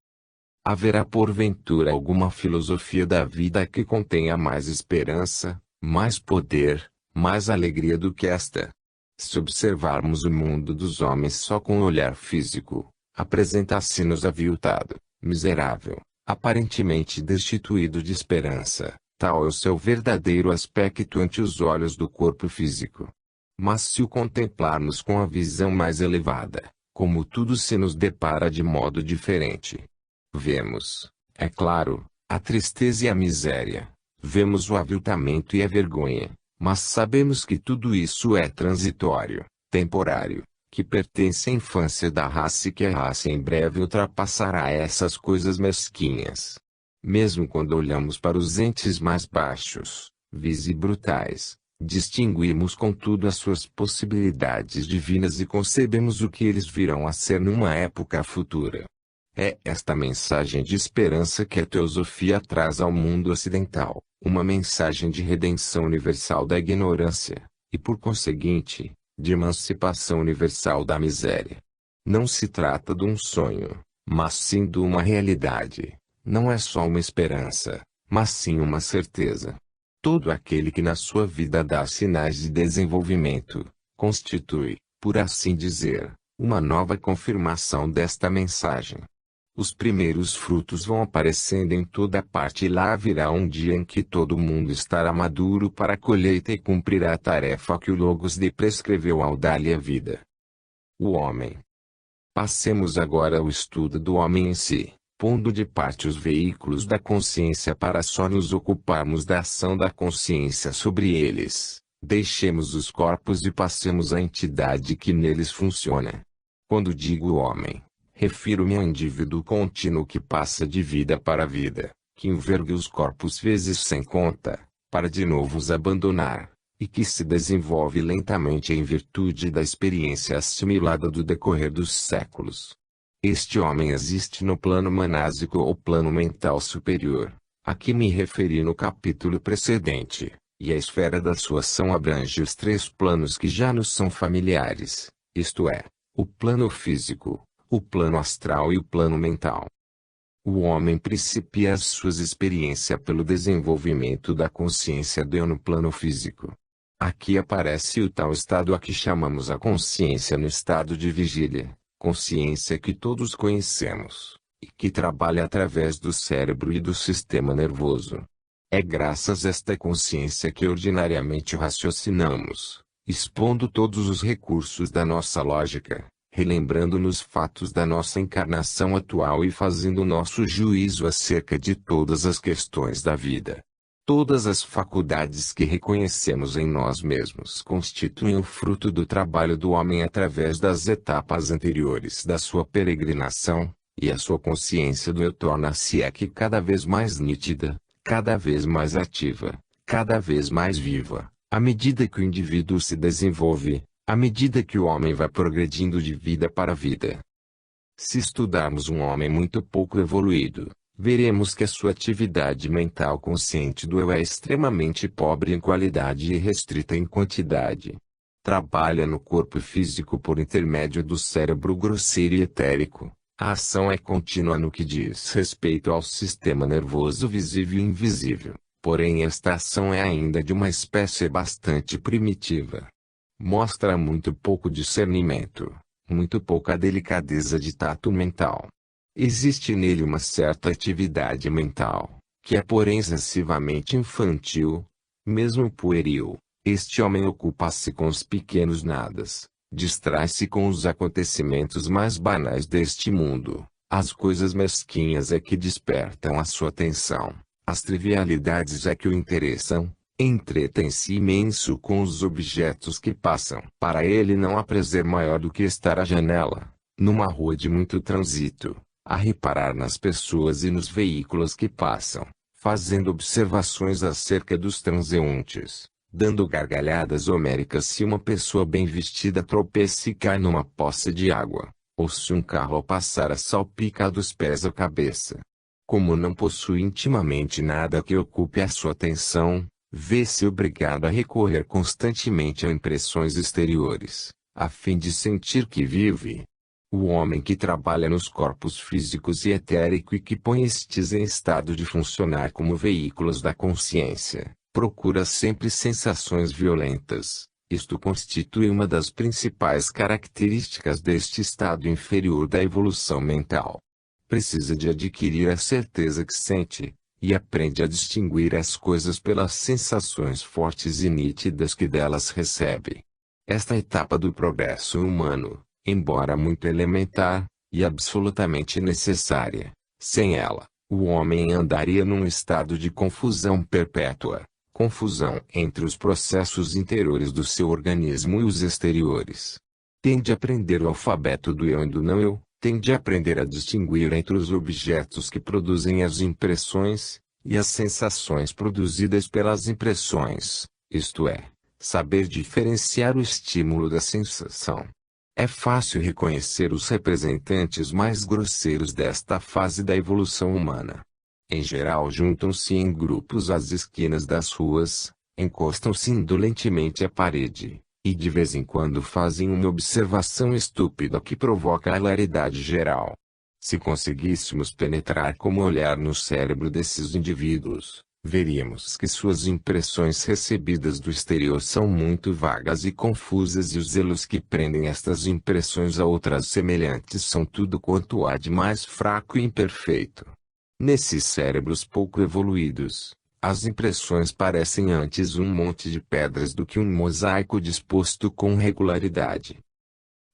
Haverá porventura alguma filosofia da vida que contenha mais esperança, mais poder, mais alegria do que esta? Se observarmos o mundo dos homens só com o olhar físico, apresenta-se-nos aviltado, miserável, aparentemente destituído de esperança. Tal é o seu verdadeiro aspecto ante os olhos do corpo físico. Mas se o contemplarmos com a visão mais elevada, como tudo se nos depara de modo diferente. Vemos, é claro, a tristeza e a miséria, vemos o aviltamento e a vergonha, mas sabemos que tudo isso é transitório, temporário, que pertence à infância da raça e que a raça em breve ultrapassará essas coisas mesquinhas. Mesmo quando olhamos para os entes mais baixos, vis e brutais, distinguimos contudo as suas possibilidades divinas e concebemos o que eles virão a ser numa época futura. É esta mensagem de esperança que a teosofia traz ao mundo ocidental, uma mensagem de redenção universal da ignorância, e por conseguinte, de emancipação universal da miséria. Não se trata de um sonho, mas sim de uma realidade. Não é só uma esperança, mas sim uma certeza. Todo aquele que na sua vida dá sinais de desenvolvimento, constitui, por assim dizer, uma nova confirmação desta mensagem. Os primeiros frutos vão aparecendo em toda parte e lá virá um dia em que todo mundo estará maduro para a colheita e cumprirá a tarefa que o Logos lhe prescreveu ao dar-lhe a vida. O homem. Passemos agora ao estudo do homem em si, pondo de parte os veículos da consciência para só nos ocuparmos da ação da consciência sobre eles. Deixemos os corpos e passemos à entidade que neles funciona. Quando digo homem, refiro-me ao indivíduo contínuo que passa de vida para vida, que enverga os corpos vezes sem conta, para de novo os abandonar, e que se desenvolve lentamente em virtude da experiência assimilada do decorrer dos séculos. Este homem existe no plano manásico ou plano mental superior, a que me referi no capítulo precedente, e a esfera da sua ação abrange os três planos que já nos são familiares, isto é, o plano físico, o plano astral e o plano mental. O homem principia as suas experiências pelo desenvolvimento da consciência do eu no plano físico. Aqui aparece o tal estado a que chamamos a consciência no estado de vigília, consciência que todos conhecemos, e que trabalha através do cérebro e do sistema nervoso. É graças a esta consciência que ordinariamente raciocinamos, expondo todos os recursos da nossa lógica, relembrando-nos fatos da nossa encarnação atual e fazendo nosso juízo acerca de todas as questões da vida. Todas as faculdades que reconhecemos em nós mesmos constituem o fruto do trabalho do homem através das etapas anteriores da sua peregrinação, e a sua consciência do eu torna-se cada vez mais nítida, cada vez mais ativa, cada vez mais viva, à medida que o indivíduo se desenvolve, à medida que o homem vai progredindo de vida para vida. Se estudarmos um homem muito pouco evoluído, veremos que a sua atividade mental consciente do eu é extremamente pobre em qualidade e restrita em quantidade. Trabalha no corpo físico por intermédio do cérebro grosseiro e etérico. A ação é contínua no que diz respeito ao sistema nervoso visível e invisível, porém esta ação é ainda de uma espécie bastante primitiva. Mostra muito pouco discernimento, muito pouca delicadeza de tato mental. Existe nele uma certa atividade mental, que é porém excessivamente infantil, mesmo pueril. Este homem ocupa-se com os pequenos nadas, distrai-se com os acontecimentos mais banais deste mundo. As coisas mesquinhas é que despertam a sua atenção, as trivialidades é que o interessam. Entretém-se imenso com os objetos que passam. Para ele não há prazer maior do que estar à janela, numa rua de muito trânsito, a reparar nas pessoas e nos veículos que passam, fazendo observações acerca dos transeuntes, dando gargalhadas homéricas se uma pessoa bem vestida tropeça e cai numa poça de água, ou se um carro ao passar a salpica dos pés à cabeça. Como não possui intimamente nada que ocupe a sua atenção, vê-se obrigado a recorrer constantemente a impressões exteriores, a fim de sentir que vive. O homem que trabalha nos corpos físicos e etérico e que põe estes em estado de funcionar como veículos da consciência, procura sempre sensações violentas. Isto constitui uma das principais características deste estado inferior da evolução mental. Precisa de adquirir a certeza que sente, e aprende a distinguir as coisas pelas sensações fortes e nítidas que delas recebe. Esta etapa do progresso humano, embora muito elementar, e absolutamente necessária, sem ela, o homem andaria num estado de confusão perpétua, confusão entre os processos interiores do seu organismo e os exteriores. Tem de aprender o alfabeto do eu e do não eu, tem de aprender a distinguir entre os objetos que produzem as impressões, e as sensações produzidas pelas impressões, isto é, saber diferenciar o estímulo da sensação. É fácil reconhecer os representantes mais grosseiros desta fase da evolução humana. Em geral juntam-se em grupos às esquinas das ruas, encostam-se indolentemente à parede, E de vez em quando fazem uma observação estúpida que provoca a hilaridade geral. Se conseguíssemos penetrar como olhar no cérebro desses indivíduos, veríamos que suas impressões recebidas do exterior são muito vagas e confusas e os elos que prendem estas impressões a outras semelhantes são tudo quanto há de mais fraco e imperfeito. Nesses cérebros pouco evoluídos, as impressões parecem antes um monte de pedras do que um mosaico disposto com regularidade.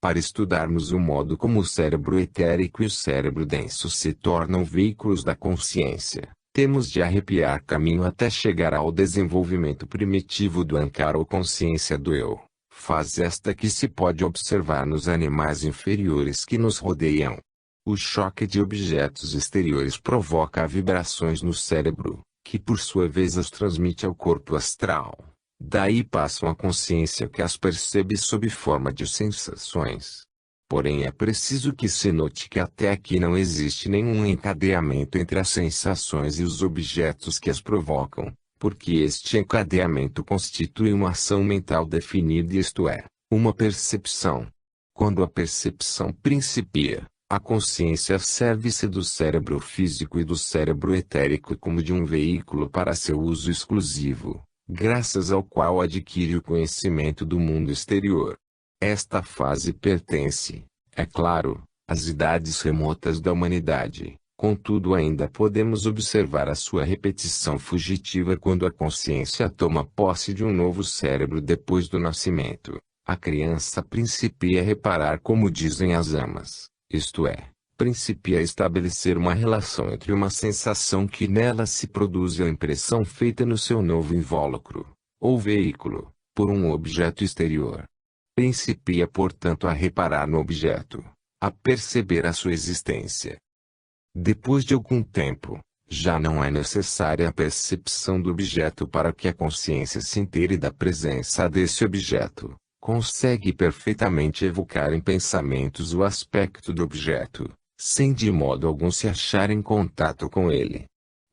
Para estudarmos o modo como o cérebro etérico e o cérebro denso se tornam veículos da consciência, temos de arrepiar caminho até chegar ao desenvolvimento primitivo do ankara ou consciência do eu, fase esta que se pode observar nos animais inferiores que nos rodeiam. O choque de objetos exteriores provoca vibrações no cérebro, que por sua vez as transmite ao corpo astral. Daí passam à consciência que as percebe sob forma de sensações. Porém é preciso que se note que até aqui não existe nenhum encadeamento entre as sensações e os objetos que as provocam, porque este encadeamento constitui uma ação mental definida, isto é, uma percepção. Quando a percepção principia, a consciência serve-se do cérebro físico e do cérebro etérico como de um veículo para seu uso exclusivo, graças ao qual adquire o conhecimento do mundo exterior. Esta fase pertence, é claro, às idades remotas da humanidade, contudo ainda podemos observar a sua repetição fugitiva quando a consciência toma posse de um novo cérebro depois do nascimento. A criança principia a reparar como dizem as amas. Isto é, principia a estabelecer uma relação entre uma sensação que nela se produz e a impressão feita no seu novo invólucro, ou veículo, por um objeto exterior. Principia portanto a reparar no objeto, a perceber a sua existência. Depois de algum tempo, já não é necessária a percepção do objeto para que a consciência se intere da presença desse objeto. Consegue perfeitamente evocar em pensamentos o aspecto do objeto, sem de modo algum se achar em contato com ele.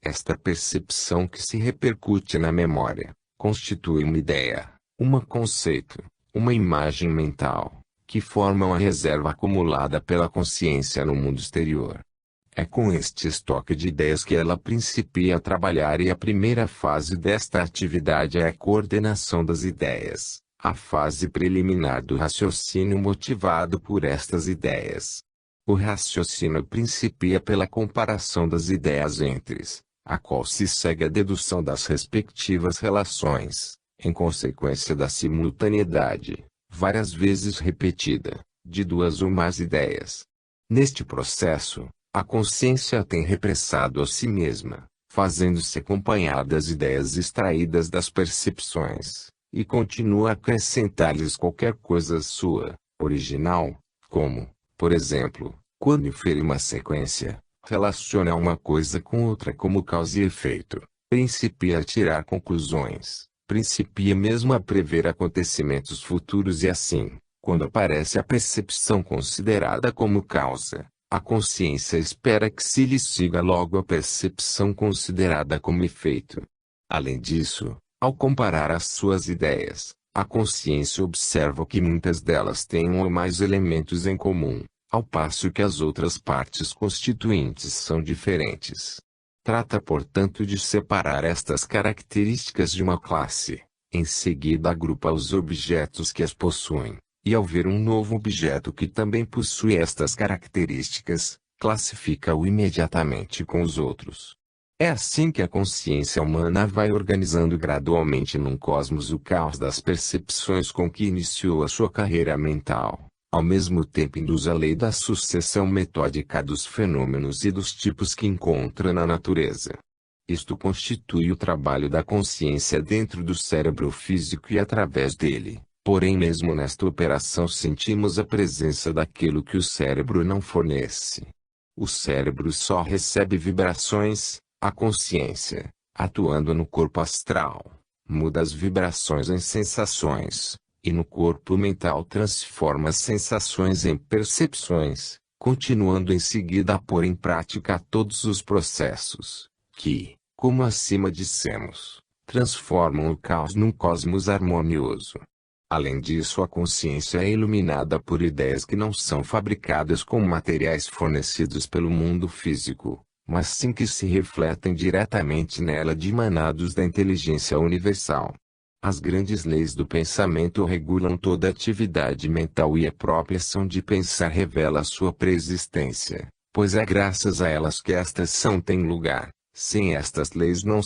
Esta percepção que se repercute na memória, constitui uma ideia, um conceito, uma imagem mental, que formam a reserva acumulada pela consciência no mundo exterior. É com este estoque de ideias que ela principia a trabalhar e a primeira fase desta atividade é a coordenação das ideias. A fase preliminar do raciocínio motivado por estas ideias. O raciocínio principia pela comparação das ideias entre si, a qual se segue a dedução das respectivas relações, em consequência da simultaneidade, várias vezes repetida, de duas ou mais ideias. Neste processo, a consciência tem repressado a si mesma, fazendo-se acompanhar das ideias extraídas das percepções. E continua a acrescentar-lhes qualquer coisa sua, original, como, por exemplo, quando infere uma sequência, relaciona uma coisa com outra como causa e efeito, principia a tirar conclusões, principia mesmo a prever acontecimentos futuros e assim, quando aparece a percepção considerada como causa, a consciência espera que se lhe siga logo a percepção considerada como efeito. Além disso, ao comparar as suas ideias, a consciência observa que muitas delas têm um ou mais elementos em comum, ao passo que as outras partes constituintes são diferentes. Trata portanto de separar estas características de uma classe, em seguida agrupa os objetos que as possuem, e ao ver um novo objeto que também possui estas características, classifica-o imediatamente com os outros. É assim que a consciência humana vai organizando gradualmente num cosmos o caos das percepções com que iniciou a sua carreira mental, ao mesmo tempo induz a lei da sucessão metódica dos fenômenos e dos tipos que encontra na natureza. Isto constitui o trabalho da consciência dentro do cérebro físico e através dele. Porém mesmo nesta operação sentimos a presença daquilo que o cérebro não fornece. O cérebro só recebe vibrações. A consciência, atuando no corpo astral, muda as vibrações em sensações, e no corpo mental transforma as sensações em percepções, continuando em seguida a pôr em prática todos os processos, que, como acima dissemos, transformam o caos num cosmos harmonioso. Além disso, a consciência é iluminada por ideias que não são fabricadas com materiais fornecidos pelo mundo físico, mas sim que se refletem diretamente nela dimanados da inteligência universal. As grandes leis do pensamento regulam toda atividade mental e a própria ação de pensar revela sua preexistência, pois é graças a elas que esta ação tem lugar. Sem estas leis não